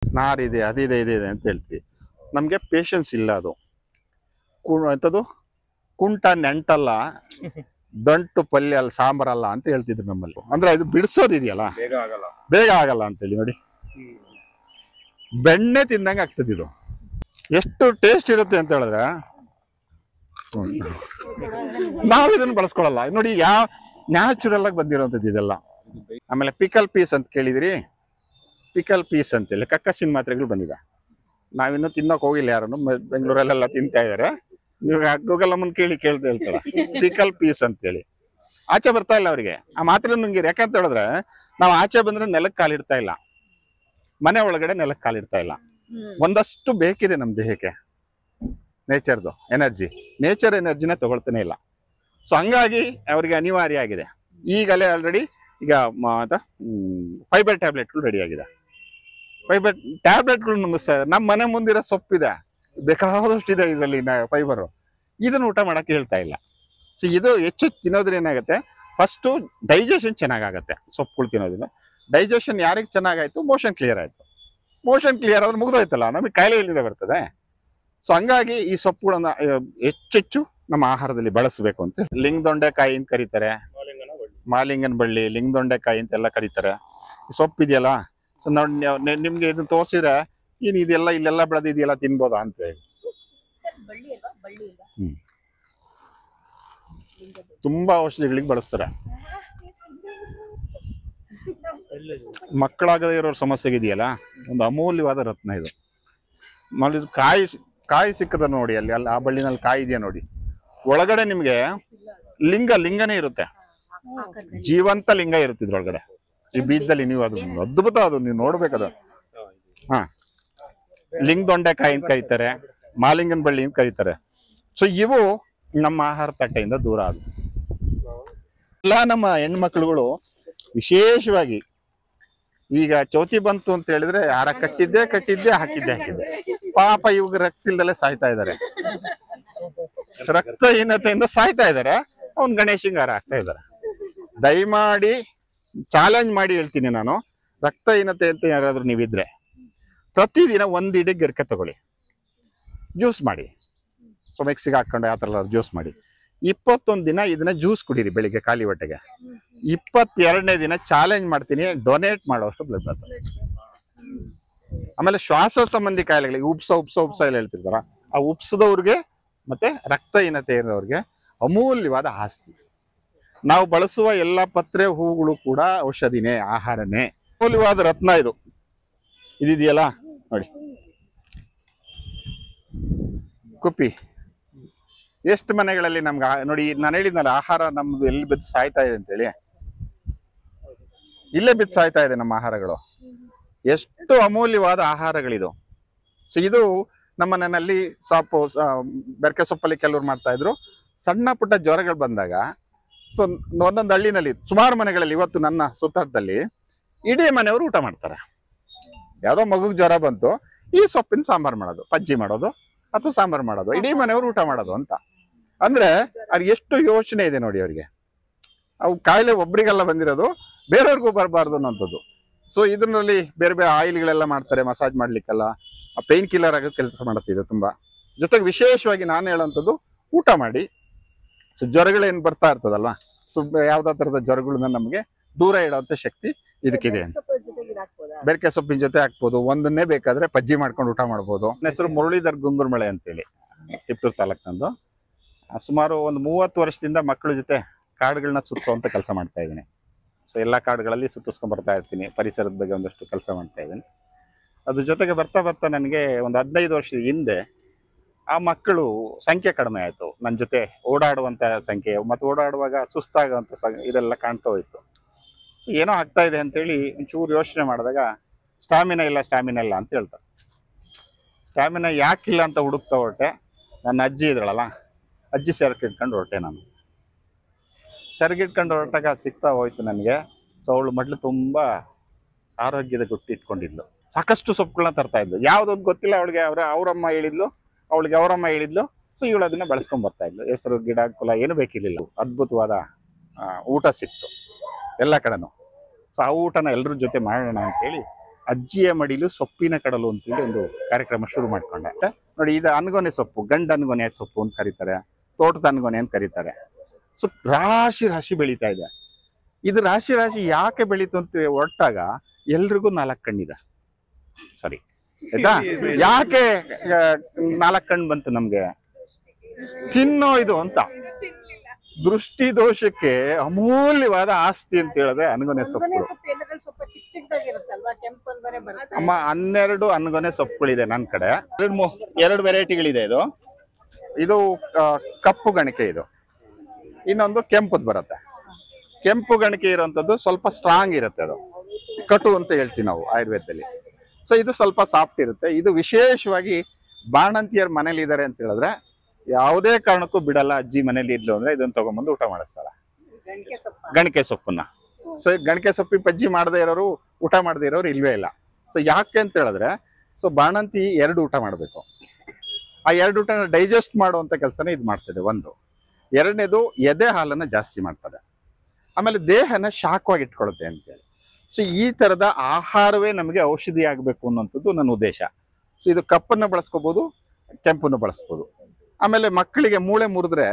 ನಾರಿದೆ ಅದಿದೆ ಇದಿದೆ ಅಂತ ಹೇಳ್ತೀವಿ. ನಮಗೆ ಪೇಷನ್ಸ್ ಇಲ್ಲ. ಅದು ಎಂಥದ್ದು ಕುಂಟ ನೆಂಟಲ್ಲ, ದಂಟು ಪಲ್ಯ ಅಲ್ಲ ಸಾಂಬಾರಲ್ಲ ಅಂತ ಹೇಳ್ತಿದ್ರು ನಮ್ಮಲ್ಲಿ. ಅಂದ್ರೆ ಇದು ಬಿಡಿಸೋದಿದೆಯಲ್ಲ ಬೇಗ ಆಗಲ್ಲ ಅಂತೇಳಿ ನೋಡಿ. ಬೆಣ್ಣೆ ತಿಂದಂಗೆ ಆಗ್ತದೆ ಇದು. ಎಷ್ಟು ಟೇಸ್ಟ್ ಇರುತ್ತೆ ಅಂತ ಹೇಳಿದ್ರೆ ನಾವು ಇದನ್ನ ಬಳಸ್ಕೊಳಲ್ಲ ನೋಡಿ. ಯಾವ ನ್ಯಾಚುರಲ್ ಆಗಿ ಬಂದಿರೋಂಥದ್ದು ಇದೆಲ್ಲ. ಆಮೇಲೆ ಪಿಕಲ್ ಪೀಸ್ ಅಂತ ಕೇಳಿದಿರಿ. ಪಿಕಲ್ ಪೀಸ್ ಅಂತೇಳಿ ಕಕ್ಕಸಿನ ಮಾತ್ರೆಗಳು ಬಂದಿದೆ. ನಾವಿನ್ನೂ ತಿನ್ನೋಕೆ ಹೋಗಿಲ್ಲ. ಯಾರನ್ನು ಬೆಂಗಳೂರಲ್ಲೆಲ್ಲ ತಿಂತಾ ಇದಾರೆ. ನೀವು ಗೂಗಲ್ ಅಮ್ಮನ್ ಕೇಳ್ತಾ ಹೇಳ್ತಾಳೆ ಪಿಕಲ್ ಪೀಸ್ ಅಂತೇಳಿ. ಆಚೆ ಬರ್ತಾ ಇಲ್ಲ ಅವರಿಗೆ ಆ ಮಾತ್ರೆ ನುಂಗಿರಿ. ಯಾಕಂತ ಹೇಳಿದ್ರೆ ನಾವು ಆಚೆ ಬಂದ್ರೆ ನೆಲಕ್ಕೆ ಕಾಲಿಡ್ತಾ ಇಲ್ಲ, ಮನೆ ಒಳಗಡೆ ನೆಲಕ್ಕೆ ಕಾಲಿಡ್ತಾ ಇಲ್ಲ. ಒಂದಷ್ಟು ಬೇಕಿದೆ ನಮ್ಮ ದೇಹಕ್ಕೆ ನೇಚರ್ದು ಎನರ್ಜಿ. ನೇಚರ್ ಎನರ್ಜಿನ ತಗೊಳ್ತಾನೆ ಇಲ್ಲ. ಸೊ ಹಂಗಾಗಿ ಅವರಿಗೆ ಅನಿವಾರ್ಯ ಆಗಿದೆ. ಈಗಲೇ ಆಲ್ರೆಡಿ ಈಗ ಫೈಬರ್ ಟ್ಯಾಬ್ಲೆಟ್ಗಳು ರೆಡಿ ಆಗಿದೆ. ಫೈಬರ್ ಟ್ಯಾಬ್ಲೆಟ್ಗಳು ನುಂಗಿಸ್ತಾ ಇದ್ದಾರೆ. ನಮ್ಮ ಮನೆ ಮುಂದಿರೋ ಸೊಪ್ಪಿದೆ, ಬೇಕಾದಷ್ಟು ಇದೆ ಇದರಲ್ಲಿ ಫೈಬರು. ಇದನ್ನ ಊಟ ಮಾಡಕ್ಕೆ ಹೇಳ್ತಾ ಇಲ್ಲ. ಸೊ ಇದು ಹೆಚ್ಚು ತಿನ್ನೋದ್ರೆ ಏನಾಗುತ್ತೆ, ಫಸ್ಟು ಡೈಜೆಷನ್ ಚೆನ್ನಾಗಾಗತ್ತೆ. ಸೊಪ್ಪುಗಳು ತಿನ್ನೋದ್ರಿಂದ ಡೈಜೆಷನ್ ಯಾರಿಗೆ ಚೆನ್ನಾಗಾಯ್ತು, ಮೋಷನ್ ಕ್ಲಿಯರ್ ಆಯ್ತು. ಮೋಷನ್ ಕ್ಲಿಯರ್ ಆದ್ರೆ ಮುಗಿದೋಯ್ತಲ್ಲ, ನಮಗೆ ಕಾಯಿಲೆ ಎಲ್ಲಿದೆ ಬರ್ತದೆ. ಸೊ ಹಂಗಾಗಿ ಈ ಸೊಪ್ಪುಗಳನ್ನ ಹೆಚ್ಚೆಚ್ಚು ನಮ್ಮ ಆಹಾರದಲ್ಲಿ ಬಳಸಬೇಕು ಅಂತ. ಲಿಂಗದೊಂಡೆಕಾಯಿ ಅಂತ ಕರೀತಾರೆ, ಮಾಲಿಂಗನ ಬಳ್ಳಿ, ಲಿಂಗದೊಂಡೆಕಾಯಿ ಅಂತೆಲ್ಲ ಕರೀತಾರೆ. ಈ ಸೊಪ್ಪು ಇದೆಯಲ್ಲ, ಸೊ ನೋಡಿ ನಿಮ್ಗೆ ಇದನ್ನ ತೋರಿಸಿದ್ರೆ ಏನ್ ಇದೆಲ್ಲ ಇಲ್ಲೆಲ್ಲ ಬೆಳೆದಿದೆಯಲ್ಲ ತಿನ್ಬೋದಾ ಅಂತ ಹೇಳಿ. ತುಂಬಾ ಔಷಧಿಗಳಿಗೆ ಬಳಸ್ತಾರೆ. ಮಕ್ಕಳಾಗದೇ ಇರೋರ್ ಸಮಸ್ಯೆಗೆ ಇದೆಯಲ್ಲ, ಒಂದು ಅಮೂಲ್ಯವಾದ ರತ್ನ ಇದು. ಇದು ಕಾಯಿ ಸಿಕ್ಕದ ನೋಡಿ, ಅಲ್ಲಿ ಆ ಬಳ್ಳಿನಲ್ಲಿ ಕಾಯಿ ಇದೆಯಾ ನೋಡಿ. ಒಳಗಡೆ ನಿಮ್ಗೆ ಲಿಂಗನೇ ಇರುತ್ತೆ, ಜೀವಂತ ಲಿಂಗ ಇರುತ್ತೆ ಇದ್ರೊಳಗಡೆ. ಈ ಬೀಜದಲ್ಲಿ ನೀವು ಅದು ಅದ್ಭುತ, ಅದು ನೀವು ನೋಡ್ಬೇಕದು. ಲಿಂಗದೊಂಡೆಕಾಯಿ ಅಂತ ಕರೀತಾರೆ, ಮಾಲಿಂಗನ ಬಳ್ಳಿ ಅಂತ ಕರೀತಾರೆ. ಸೊ ಇವು ನಮ್ಮ ಆಹಾರ ತಟ್ಟೆಯಿಂದ ದೂರ ಆದವು. ಎಲ್ಲ ನಮ್ಮ ಹೆಣ್ಮಕ್ಳುಗಳು ವಿಶೇಷವಾಗಿ ಈಗ ಚೌತಿ ಬಂತು ಅಂತ ಹೇಳಿದ್ರೆ ಹಾರ ಕಟ್ಟಿದ್ದೆ ಹಾಕಿದ್ದೆ. ಪಾಪ ಇವಾಗ ರಕ್ತ ಇಲ್ದಲ್ಲೇ ಸಾಯ್ತಾ ಇದ್ದಾರೆ, ರಕ್ತಹೀನತೆಯಿಂದ ಸಾಯ್ತಾ ಇದ್ದಾರೆ. ಅವ್ನು ಗಣೇಶಂಗೆ ಹಾರ ಹಾಕ್ತಾ ಇದ್ದಾರೆ. ದಯಮಾಡಿ ಚಾಲೆಂಜ್ ಮಾಡಿ ಹೇಳ್ತೀನಿ ನಾನು, ರಕ್ತಹೀನತೆ ಅಂತ ಯಾರಾದ್ರೂ ನೀವಿದ್ರೆ ಪ್ರತಿದಿನ ಒಂದು ಇಡೀ ಗೆರ್ಕೆ ತಗೊಳ್ಳಿ, ಜ್ಯೂಸ್ ಮಾಡಿ. ಸೊ ಮಿಕ್ಸಿಗೆ ಹಾಕೊಂಡು ಆ ಥರ ಜ್ಯೂಸ್ ಮಾಡಿ 21 ದಿನ ಇದನ್ನ ಜ್ಯೂಸ್ ಕುಡೀರಿ ಬೆಳಿಗ್ಗೆ ಖಾಲಿ ಹೊಟ್ಟೆಗೆ. 22ನೇ ದಿನ ಚಾಲೆಂಜ್ ಮಾಡ್ತೀನಿ, ಡೊನೇಟ್ ಮಾಡೋಷ್ಟು ಬ್ಲಡ್ ಬರ್ತದೆ. ಆಮೇಲೆ ಶ್ವಾಸ ಸಂಬಂಧಿ ಕಾಯಿಲೆಗಳಿಗೆ ಉಪ್ಸ ಎಲ್ಲ ಹೇಳ್ತಿರ್ತಾರ, ಆ ಉಪ್ಸದವ್ರಿಗೆ ಮತ್ತೆ ರಕ್ತಹೀನತೆ ಇರೋರಿಗೆ ಅಮೂಲ್ಯವಾದ ಆಸ್ತಿ. ನಾವು ಬಳಸುವ ಎಲ್ಲ ಪತ್ರೆ ಹೂಗಳು ಕೂಡ ಔಷಧಿನೇ, ಆಹಾರನೇ. ಅಮೂಲ್ಯವಾದ ರತ್ನ ಇದು. ಇದೆಯಲ್ಲ ನೋಡಿ, ಕುಪ್ಪಿ. ಎಷ್ಟು ಮನೆಗಳಲ್ಲಿ ನಮ್ಗೆ ನೋಡಿ, ನಾನು ಹೇಳಿದ್ನಲ್ಲ ಆಹಾರ ನಮ್ದು ಎಲ್ಲಿ ಬಿದ್ದು ಸಾಯ್ತಾ ಇದೆ ಅಂತೇಳಿ, ಇಲ್ಲೇ ಬಿದ್ದು ಸಾಯ್ತಾ ಇದೆ ನಮ್ಮ ಆಹಾರಗಳು. ಎಷ್ಟು ಅಮೂಲ್ಯವಾದ ಆಹಾರಗಳಿದು. ಸೊ ಇದು ನಮ್ಮ ಮನೆಯಲ್ಲಿ ಬೆರಕೆ ಸೊಪ್ಪಲ್ಲಿ ಕೆಲವ್ರು ಮಾಡ್ತಾ ಇದ್ರು. ಸಣ್ಣ ಪುಟ್ಟ ಜ್ವರಗಳು ಬಂದಾಗ, ಸೊ ಒಂದೊಂದು ಹಳ್ಳಿನಲ್ಲಿ ಸುಮಾರು ಮನೆಗಳಲ್ಲಿ ಇವತ್ತು ನನ್ನ ಸುತ್ತಟದಲ್ಲಿ ಇಡೀ ಮನೆಯವರು ಊಟ ಮಾಡ್ತಾರೆ. ಯಾವುದೋ ಮಗುಗೆ ಜ್ವರ ಬಂತು, ಈ ಸೊಪ್ಪಿನ ಸಾಂಬಾರು ಮಾಡೋದು, ಪಜ್ಜಿ ಮಾಡೋದು ಅಥವಾ ಸಾಂಬಾರು ಮಾಡೋದು, ಇಡೀ ಮನೆಯವರು ಊಟ ಮಾಡೋದು ಅಂತ. ಅಂದ್ರೆ ಅದು ಎಷ್ಟು ಯೋಚನೆ ಇದೆ ನೋಡಿ ಅವರಿಗೆ. ಅವು ಕಾಯಿಲೆ ಒಬ್ರಿಗೆಲ್ಲ ಬಂದಿರೋದು, ಬೇರೆಯವ್ರಿಗೂ ಬರಬಾರ್ದು ಅನ್ನೋಂಥದ್ದು. ಸೊ ಇದರಲ್ಲಿ ಬೇರೆ ಬೇರೆ ಆಯಿಲ್ಗಳೆಲ್ಲ ಮಾಡ್ತಾರೆ ಮಸಾಜ್ ಮಾಡ್ಲಿಕ್ಕೆಲ್ಲ. ಆ ಪೇನ್ ಕಿಲ್ಲರ್ ಆಗಿ ಕೆಲಸ ಮಾಡುತ್ತಿದೆ ತುಂಬಾ. ಜೊತೆಗೆ ವಿಶೇಷವಾಗಿ ನಾನು ಹೇಳೋಂಥದ್ದು, ಊಟ ಮಾಡಿ. ಸೊ ಜ್ವರಗಳೇನು ಬರ್ತಾ ಇರ್ತದಲ್ವಾ, ಸೊ ಯಾವ್ದಾ ತರದ ಜ್ವರಗಳನ್ನ ನಮಗೆ ದೂರ ಇಡೋಂಥ ಶಕ್ತಿ ಇದಕ್ಕಿದೆ. ಬೆರಕೆ ಸೊಪ್ಪಿನ ಜೊತೆ ಹಾಕ್ಬೋದು, ಒಂದನ್ನೇ ಬೇಕಾದ್ರೆ ಪಜ್ಜಿ ಮಾಡ್ಕೊಂಡು ಊಟ ಮಾಡ್ಬೋದು. ನನ್ನ ಹೆಸರು ಮುರಳೀಧರ್ ಗುಂಗುರ್ಮಳೆ ಅಂತೇಳಿ, ತಿಪ್ಟೂರು ತಾಲೂಕಿನಂದು. ಸುಮಾರು ಒಂದು 30 ವರ್ಷದಿಂದ ಮಕ್ಕಳ ಜೊತೆ ಕಾಡುಗಳನ್ನ ಸುತ್ತುವಂತ ಕೆಲಸ ಮಾಡ್ತಾ ಇದ್ದೀನಿ. ಸೊ ಎಲ್ಲ ಕಾಡುಗಳಲ್ಲಿ ಸುತ್ತಿಸ್ಕೊಂಡ್ ಬರ್ತಾ ಇರ್ತೀನಿ, ಪರಿಸರದ ಬಗ್ಗೆ ಒಂದಷ್ಟು ಕೆಲಸ ಮಾಡ್ತಾ ಇದ್ದೀನಿ. ಅದ್ರ ಜೊತೆಗೆ ಬರ್ತಾ ಬರ್ತಾ ನನಗೆ ಒಂದು 15 ವರ್ಷದ ಹಿಂದೆ ಆ ಮಕ್ಕಳು ಸಂಖ್ಯೆ ಕಡಿಮೆ ಆಯಿತು. ನನ್ನ ಜೊತೆ ಓಡಾಡುವಂಥ ಸಂಖ್ಯೆ ಮತ್ತು ಓಡಾಡುವಾಗ ಸುಸ್ತಾಗುವಂಥ ಇದೆಲ್ಲ ಕಾಣ್ತಾ ಹೋಯ್ತು. ಸೊ ಏನೋ ಆಗ್ತಾ ಇದೆ ಅಂತೇಳಿ ಒಂಚೂರು ಯೋಚನೆ ಮಾಡಿದಾಗ ಸ್ಟಾಮಿನಾ ಇಲ್ಲ ಅಂತ ಹೇಳ್ತಾರೆ. ಸ್ಟಾಮಿನಾ ಯಾಕಿಲ್ಲ ಅಂತ ಹುಡುಕ್ತಾ ಹೊರಟೆ. ನನ್ನ ಅಜ್ಜಿ ಇದ್ರಳಲ್ಲ, ಅಜ್ಜಿ ಸೆರಗಿಟ್ಕೊಂಡು ಹೊರಟೆ ನಾನು. ಸೆರಗಿಟ್ಕೊಂಡು ಹೊರಟಾಗ ಸಿಗ್ತಾ ಹೋಯ್ತು ನನಗೆ. ಸೊ ಅವಳು ಮಡ್ಲು ತುಂಬ ಆರೋಗ್ಯದ ಗುಟ್ಟು ಇಟ್ಕೊಂಡಿದ್ಲು. ಸಾಕಷ್ಟು ಸೊಪ್ಪುಗಳನ್ನ ತರ್ತಾ ಇದ್ಲು. ಯಾವುದೊಂದು ಗೊತ್ತಿಲ್ಲ ಅವಳಿಗೆ, ಅವರಮ್ಮ ಹೇಳಿದ್ಲು, ಅವಳಿಗೆ ಅವರಮ್ಮ ಹೇಳಿದ್ಲು. ಸೊ ಇವಳು ಅದನ್ನ ಬೆಳೆಸ್ಕೊಂಡ್ ಬರ್ತಾ ಇದ್ಲು. ಹೆಸರು ಗಿಡ ಕುಲ ಏನು ಬೇಕಿರ್ಲಿಲ್ಲ. ಅದ್ಭುತವಾದ ಊಟ ಸಿಕ್ತು ಎಲ್ಲ ಕಡೆನೂ. ಸೊ ಆ ಊಟನ ಎಲ್ಲರ ಜೊತೆ ಮಾಡೋಣ ಅಂತೇಳಿ ಅಜ್ಜಿಯ ಮಡಿಲು ಸೊಪ್ಪಿನ ಕಡಲು ಅಂತೇಳಿ ಒಂದು ಕಾರ್ಯಕ್ರಮ ಶುರು ಮಾಡ್ಕೊಂಡೆ. ನೋಡಿ, ಇದು ಅನ್ಗೊನೆ ಸೊಪ್ಪು, ಗಂಡ ಅನ್ಗೊನೆ ಸೊಪ್ಪು ಅಂತ ಕರೀತಾರೆ, ತೋಟದ ಅನ್ಗೊನೆ ಅಂತ ಕರೀತಾರೆ. ಸೊ ರಾಶಿ ರಾಶಿ ಬೆಳೀತಾ ಇದೆ. ಇದು ರಾಶಿ ರಾಶಿ ಯಾಕೆ ಬೆಳೀತು ಅಂತ ಹೊರಟಾಗ ಎಲ್ರಿಗೂ 4 ಕಣ್ಣಿದೆ. ಸರಿ ಆಯ್ತಾ? ಯಾಕೆ 4 ಕಣ್ಣು ಬಂತು ನಮ್ಗೆ? ತಿನ್ನೋ ಇದು ಅಂತ. ದೃಷ್ಟಿ ದೋಷಕ್ಕೆ ಅಮೂಲ್ಯವಾದ ಆಸ್ತಿ ಅಂತ ಹೇಳಿದ್ರೆ ಅನ್ಗೊನೆ ಸೊಪ್ಪು. ಅಮ್ಮ 12 ಅನ್ಗೊನೆ ಸೊಪ್ಪುಗಳಿದೆ ನನ್ನ ಕಡೆ. 2 ವೆರೈಟಿಗಳಿದೆ. ಇದು ಕಪ್ಪು ಗಣಿಕೆ, ಇದು ಇನ್ನೊಂದು ಕೆಂಪುದ್ ಬರುತ್ತೆ. ಕೆಂಪು ಗಣಿಕೆ ಇರುವಂತದ್ದು ಸ್ವಲ್ಪ ಸ್ಟ್ರಾಂಗ್ ಇರುತ್ತೆ, ಅದು ಕಟು ಅಂತ ಹೇಳ್ತೀವಿ ನಾವು ಆಯುರ್ವೇದದಲ್ಲಿ. ಸೊ ಇದು ಸ್ವಲ್ಪ ಸಾಫ್ಟ್ ಇರುತ್ತೆ. ಇದು ವಿಶೇಷವಾಗಿ ಬಾಣಂತಿಯರ್ ಮನೇಲಿ ಇದಾರೆ ಅಂತ ಹೇಳಿದ್ರೆ ಯಾವುದೇ ಕಾರಣಕ್ಕೂ ಬಿಡಲ್ಲ. ಅಜ್ಜಿ ಮನೇಲಿ ಇದ್ಲು ಅಂದ್ರೆ ಇದನ್ನ ತಗೊಂಡ್ಬಂದು ಊಟ ಮಾಡಿಸ್ತಾಳೆ, ಗಣಿಕೆ ಸೊಪ್ಪನ್ನ. ಸೊ ಗಣಿಕೆ ಸೊಪ್ಪಿ ಪಜ್ಜಿ ಮಾಡದೇ ಇರೋರು, ಊಟ ಮಾಡದೇ ಇರೋರು ಇಲ್ವೇ ಇಲ್ಲ. ಸೊ ಯಾಕೆ ಅಂತ ಹೇಳಿದ್ರೆ, ಸೊ ಬಾಣಂತಿ 2 ಊಟ ಮಾಡಬೇಕು. ಆ 2 ಊಟನ ಡೈಜೆಸ್ಟ್ ಮಾಡುವಂತ ಕೆಲಸನೇ ಇದು ಮಾಡ್ತದೆ. ಒಂದು. 2ನೇದು ಎದೆ ಹಾಲನ್ನ ಜಾಸ್ತಿ ಮಾಡ್ತದೆ. ಆಮೇಲೆ ದೇಹನ ಶಾಖವಾಗಿ ಇಟ್ಕೊಳ್ಳುತ್ತೆ ಅಂತೇಳಿ. ಸೊ ಈ ತರದ ಆಹಾರವೇ ನಮಗೆ ಔಷಧಿ ಆಗ್ಬೇಕು ಅನ್ನೋಂಥದ್ದು ನನ್ನ ಉದ್ದೇಶ. ಸೊ ಇದು ಕಪ್ಪನ್ನು ಬಳಸ್ಕೋಬಹುದು, ಕೆಂಪನ್ನು ಬಳಸ್ಬೋದು. ಆಮೇಲೆ ಮಕ್ಕಳಿಗೆ ಮೂಳೆ ಮುರಿದ್ರೆ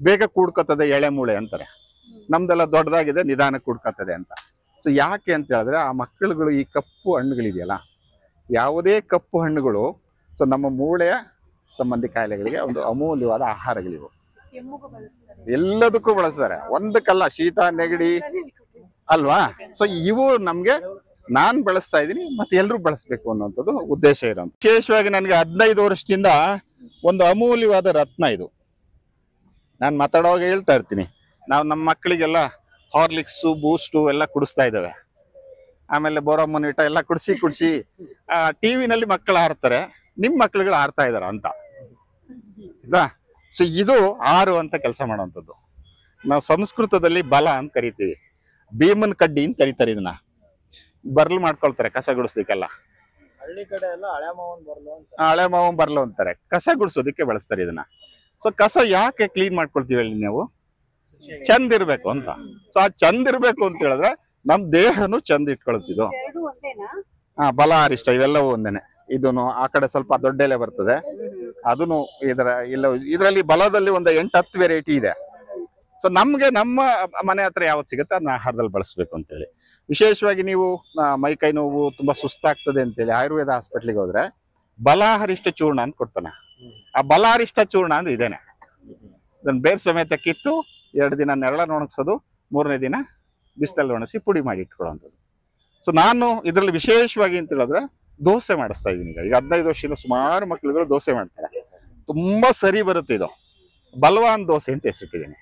ಬೇಗ ಕೂಡ್ಕೋತದೆ, ಎಳೆ ಮೂಳೆ ಅಂತಾರೆ. ನಮ್ದೆಲ್ಲ ದೊಡ್ಡದಾಗಿದೆ, ನಿಧಾನ ಕೂಡ್ಕೋತದೆ ಅಂತ. ಸೊ ಯಾಕೆ ಅಂತ ಹೇಳಿದ್ರೆ, ಆ ಮಕ್ಕಳುಗಳು ಈ ಕಪ್ಪು ಹಣ್ಣುಗಳಿದೆಯಲ್ಲ, ಯಾವುದೇ ಕಪ್ಪು ಹಣ್ಣುಗಳು ಸೊ ನಮ್ಮ ಮೂಳೆಯ ಸಂಬಂಧಿ ಕಾಯಿಲೆಗಳಿಗೆ ಒಂದು ಅಮೂಲ್ಯವಾದ ಆಹಾರಗಳಿವು. ಎಲ್ಲದಕ್ಕೂ ಬಳಸ್ತಾರೆ, ಒಂದಕ್ಕಲ್ಲ. ಶೀತ, ನೆಗಡಿ ಅಲ್ವಾ? ಸೊ ಇವು ನಮ್ಗೆ ನಾನ್ ಬಳಸ್ತಾ ಇದ್ದೀನಿ, ಮತ್ತೆ ಎಲ್ರು ಬಳಸ್ಬೇಕು ಅನ್ನೋಂಥದ್ದು ಉದ್ದೇಶ ಇರೋದು. ವಿಶೇಷವಾಗಿ ನನಗೆ 15 ವರ್ಷದಿಂದ ಒಂದು ಅಮೂಲ್ಯವಾದ ರತ್ನ ಇದು. ನಾನು ಮಾತಾಡುವಾಗ ಹೇಳ್ತಾ ಇರ್ತೀನಿ, ನಾವು ನಮ್ಮ ಮಕ್ಕಳಿಗೆಲ್ಲ ಹಾರ್ಲಿಕ್ಸು, ಬೂಸ್ಟು ಎಲ್ಲ ಕುಡಿಸ್ತಾ ಇದ್ದೇವೆ. ಆಮೇಲೆ ಬೋರಮೋನಿಟ ಎಲ್ಲ ಕುಡಿಸಿ ಟಿವಿನಲ್ಲಿ ಮಕ್ಕಳು ಆಡ್ತಾರೆ, ನಿಮ್ ಮಕ್ಳುಗಳು ಆಡ್ತಾ ಇದಾರ ಅಂತ. ಆಯ್ತಾ? ಸೊ ಇದು ಆರು ಅಂತ ಕೆಲಸ ಮಾಡುವಂಥದ್ದು. ನಾವು ಸಂಸ್ಕೃತದಲ್ಲಿ ಬಲ ಅಂತ ಕರಿತೀವಿ, ಭೀಮನ್ ಕಡ್ಡಿ ಅಂತ ಕರೀತಾರೆ. ಇದನ್ನ ಬರ್ಲು ಮಾಡ್ಕೊಳ್ತಾರೆ ಕಸ ಗುಡಿಸ್ಲಿಕ್ಕೆಲ್ಲ. ಹಳ್ಳಿ ಕಡೆ ಎಲ್ಲ ಹಳೆ ಮಾವನ್ ಬರ್ಲು ಅಂತಾರೆ, ಕಸ ಗುಡಿಸೋದಕ್ಕೆ ಬಳಸ್ತಾರೆ ಇದನ್ನ. ಸೊ ಕಸ ಯಾಕೆ ಕ್ಲೀನ್ ಮಾಡ್ಕೊಳ್ತೀವಿ ಹೇಳಿ ನೀವು? ಚಂದ ಇರ್ಬೇಕು ಅಂತ. ಸೊ ಆ ಚಂದ ಇರ್ಬೇಕು ಅಂತ ಹೇಳಿದ್ರೆ ನಮ್ ದೇಹನು ಚಂದ ಇಟ್ಕೊಳ್ತಿದ್ದು. ಬಲ ಅರಿಷ್ಟ ಇವೆಲ್ಲವೂ ಒಂದೇನೆ. ಇದನ್ನು ಆ ಕಡೆ ಸ್ವಲ್ಪ ದೊಡ್ಡ ಎಲೆ ಬರ್ತದೆ, ಅದನ್ನು ಇದರಲ್ಲಿ ಬಲದಲ್ಲಿ ಒಂದು 8-10 ವೆರೈಟಿ ಇದೆ. ಸೊ ನಮ್ಗೆ ನಮ್ಮ ಮನೆ ಹತ್ರ ಯಾವತ್ತು ಸಿಗುತ್ತೆ ಅದನ್ನ ಆಹಾರದಲ್ಲಿ ಬಳಸ್ಬೇಕು ಅಂತೇಳಿ. ವಿಶೇಷವಾಗಿ ನೀವು ಮೈಕೈ ನೋವು ತುಂಬಾ ಸುಸ್ತಾಗ್ತದೆ ಅಂತೇಳಿ ಆಯುರ್ವೇದ ಹಾಸ್ಪಿಟ್ಲಿಗೆ ಹೋದ್ರೆ ಬಲಾಹರಿಷ್ಟ ಚೂರ್ಣ ಅಂತ ಕೊಡ್ತಾನೆ. ಆ ಬಲಾಹರಿಷ್ಟ ಚೂರ್ಣ ಅಂದ್ರೆ ಇದೇನೆ. ಅದನ್ನ ಬೇರ್ ಸಮೇತ ಕಿತ್ತು 2 ದಿನ ನೆರಳನ್ನು ಒಣಗಿಸೋದು, 3ನೇ ದಿನ ಬಿಸಿಲಲ್ಲಿ ಒಣಗಿಸಿ ಪುಡಿ ಮಾಡಿ ಇಟ್ಕೊಳ್ಳುವಂಥದ್ದು. ಸೊ ನಾನು ಇದರಲ್ಲಿ ವಿಶೇಷವಾಗಿ ಅಂತ ಹೇಳಿದ್ರೆ ದೋಸೆ ಮಾಡಿಸ್ತಾ ಇದ್ದೀನಿ. ಈಗ 15 ವರ್ಷದಿಂದ ಸುಮಾರು ಮಕ್ಕಳುಗಳು ದೋಸೆ ಮಾಡ್ತಾರೆ, ತುಂಬಾ ಸರಿ ಬರುತ್ತೆ. ಇದು ಬಲ್ವಾನ್ ದೋಸೆ ಅಂತ ಹೆಸರಿಟ್ಟಿದ್ದೀನಿ.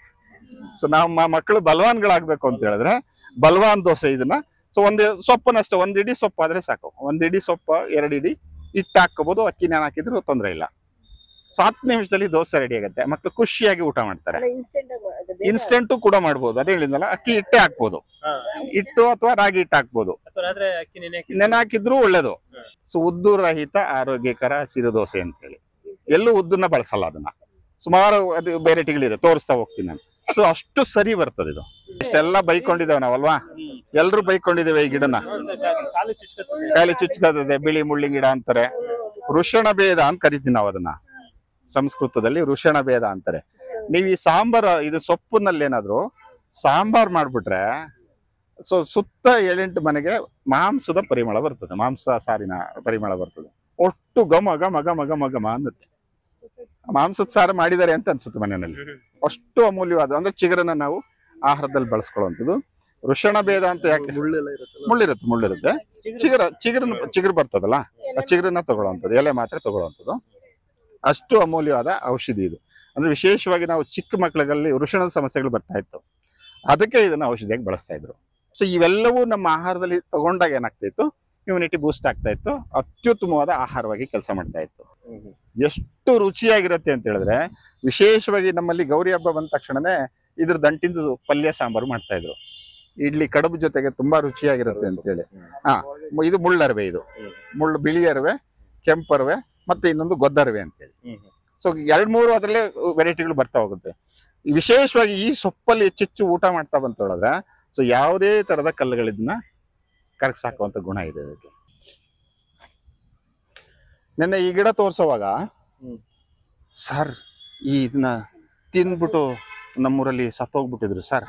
ಸೊ ನಮ್ಮ ಮಕ್ಕಳು ಬಲ್ವಾನ್ಗಳಾಗ್ಬೇಕು ಅಂತ ಹೇಳಿದ್ರೆ ಬಲ್ವಾನ್ ದೋಸೆ ಇದನ್ನ. ಸೊ ಒಂದು ಸೊಪ್ಪನಷ್ಟೇ, 1 ಇಡಿ ಸೊಪ್ಪು ಆದ್ರೆ ಸಾಕು. 1 ಇಡಿ ಸೊಪ್ಪು, 2 ಇಡಿ ಹಿಟ್ಟು ಹಾಕೋಬಹುದು, ಅಕ್ಕಿ ನೆನೆ ಹಾಕಿದ್ರು ತೊಂದರೆ ಇಲ್ಲ. ಸೊ 10 ನಿಮಿಷದಲ್ಲಿ ದೋಸೆ ರೆಡಿ ಆಗುತ್ತೆ, ಮಕ್ಕಳು ಖುಷಿಯಾಗಿ ಊಟ ಮಾಡ್ತಾರೆ. ಇನ್ಸ್ಟೆಂಟು ಕೂಡ ಮಾಡ್ಬೋದು, ಅದೇ ಹೇಳಿದ್ನಲ್ಲ. ಅಕ್ಕಿ ಹಿಟ್ಟೆ ಹಾಕ್ಬೋದು, ಹಿಟ್ಟು ಅಥವಾ ರಾಗಿ ಹಿಟ್ಟು ಹಾಕ್ಬೋದು, ನೆನೆ ಹಾಕಿದ್ರು ಒಳ್ಳೇದು. ಸೊ ಉದ್ದು ರಹಿತ ಆರೋಗ್ಯಕರ ಹಸಿರು ದೋಸೆ ಅಂತ ಹೇಳಿ. ಎಲ್ಲೂ ಉದ್ದನ್ನ ಬಳಸಲ್ಲ, ಅದನ್ನ ಸುಮಾರು ಅದು ವೆರೈಟಿಗಳಿದೆ, ತೋರಿಸ್ತಾ ಹೋಗ್ತೀನಿ ನಾನು. ಸೊ ಅಷ್ಟು ಸರಿ ಬರ್ತದೆ ಇದು. ಇಷ್ಟೆಲ್ಲ ಬೈಕೊಂಡಿದ್ದೇವೆ ನಾವಲ್ವಾ, ಎಲ್ರು ಬೈಕೊಂಡಿದ್ದೇವೆ ಈ ಗಿಡನ. ಕಾಲಿ ಚುಚ್ಕತ್ತದೆ, ಬಿಳಿ ಮುಳ್ಳಿ ಗಿಡ ಅಂತಾರೆ. ವೃಷಣ ಭೇದ ಅಂತ ಕರಿತೀವಿ ನಾವು ಅದನ್ನ, ಸಂಸ್ಕೃತದಲ್ಲಿ ವೃಷಣ ಭೇದ ಅಂತಾರೆ. ನೀವು ಈ ಸಾಂಬಾರ್, ಇದು ಸೊಪ್ಪಿನಲ್ಲಿ ಏನಾದ್ರು ಸಾಂಬಾರ್ ಮಾಡ್ಬಿಟ್ರೆ ಸೊ ಸುತ್ತ 7-8 ಮನೆಗೆ ಮಾಂಸದ ಪರಿಮಳ ಬರ್ತದೆ, ಮಾಂಸ ಸಾರಿನ ಪರಿಮಳ ಬರ್ತದೆ. ಒಟ್ಟು ಘಮ ಘಮ ಘಮ ಘಮ ಘಮ ಅನ್ನತ್ತೆ. ಮಾಂಸದ ಸಾರು ಮಾಡಿದ್ದಾರೆ ಅಂತ ಅನ್ಸುತ್ತೆ ಮನೆಯಲ್ಲಿ. ಅಷ್ಟು ಅಮೂಲ್ಯವಾದ ಅಂದ್ರೆ ಚಿಗುರನ್ನ ನಾವು ಆಹಾರದಲ್ಲಿ ಬಳಸ್ಕೊಳ್ಳುವಂಥದ್ದು. ವೃಷಣ ಭೇದ ಅಂತ ಯಾಕೆ? ಮುಳ್ಳಿರುತ್ತೆ. ಚಿಗುರು ಬರ್ತದಲ್ಲ, ಆ ಚಿಗುರನ್ನ ತಗೊಳ್ಳುವಂಥದ್ದು, ಎಲೆ ಮಾತ್ರ ತಗೊಳ್ಳುವಂಥದ್ದು. ಅಷ್ಟು ಅಮೂಲ್ಯವಾದ ಔಷಧಿ ಇದು. ಅಂದ್ರೆ ವಿಶೇಷವಾಗಿ ನಾವು ಚಿಕ್ಕ ಮಕ್ಕಳಿಗೆ ವೃಷಣದ ಸಮಸ್ಯೆಗಳು ಬರ್ತಾ ಇತ್ತು, ಅದಕ್ಕೆ ಇದನ್ನ ಔಷಧಿಯಾಗಿ ಬಳಸ್ತಾ ಇದ್ರು. ಸೊ ಇವೆಲ್ಲವೂ ನಮ್ಮ ಆಹಾರದಲ್ಲಿ ತಗೊಂಡಾಗ ಏನಾಗ್ತಾ ಇಮ್ಯುನಿಟಿ ಬೂಸ್ಟ್ ಆಗ್ತಾ ಇತ್ತು, ಅತ್ಯುತ್ತಮವಾದ ಆಹಾರವಾಗಿ ಕೆಲಸ ಮಾಡ್ತಾ ಇತ್ತು. ಎಷ್ಟು ರುಚಿಯಾಗಿರುತ್ತೆ ಅಂತ ಹೇಳಿದ್ರೆ, ವಿಶೇಷವಾಗಿ ನಮ್ಮಲ್ಲಿ ಗೌರಿ ಹಬ್ಬ ಬಂದ ತಕ್ಷಣನೇ ಇದ್ರ ದಂಟಿಂದು ಪಲ್ಯ ಸಾಂಬಾರು ಮಾಡ್ತಾ ಇದ್ರು. ಇಡ್ಲಿ ಕಡುಬು ಜೊತೆಗೆ ತುಂಬಾ ರುಚಿಯಾಗಿರುತ್ತೆ ಅಂತ ಹೇಳಿ. ಇದು ಮುಳ್ಳರವೆ, ಇದು ಬಿಳಿ ಅರವೆ, ಕೆಂಪರವೆ, ಮತ್ತೆ ಇನ್ನೊಂದು ಗೊದ್ದರವೆ ಅಂತೇಳಿ. ಸೊ 2-3 ಅದರಲ್ಲೇ ವೆರೈಟಿಗಳು ಬರ್ತಾ ಹೋಗುತ್ತೆ. ವಿಶೇಷವಾಗಿ ಈ ಸೊಪ್ಪಲ್ಲಿ ಹೆಚ್ಚೆಚ್ಚು ಊಟ ಮಾಡ್ತಾ ಬಂತ ಹೇಳಿದ್ರೆ ಸೊ ಯಾವುದೇ ತರದ ಕಲ್ಲುಗಳಿದ್ನ ಕರಗಿಸಾಕುವಂತ ಗುಣ ಇದೆ ಅದಕ್ಕೆ. ನೆನ್ನೆ ಈ ಗಿಡ ತೋರ್ಸೋವಾಗ ಸರ್ ಇದನ್ನ ತಿಂದ್ಬಿಟ್ಟು ನಮ್ಮೂರಲ್ಲಿ ಸತ್ತೋಗ್ಬಿಟ್ಟಿದ್ರು ಸರ್,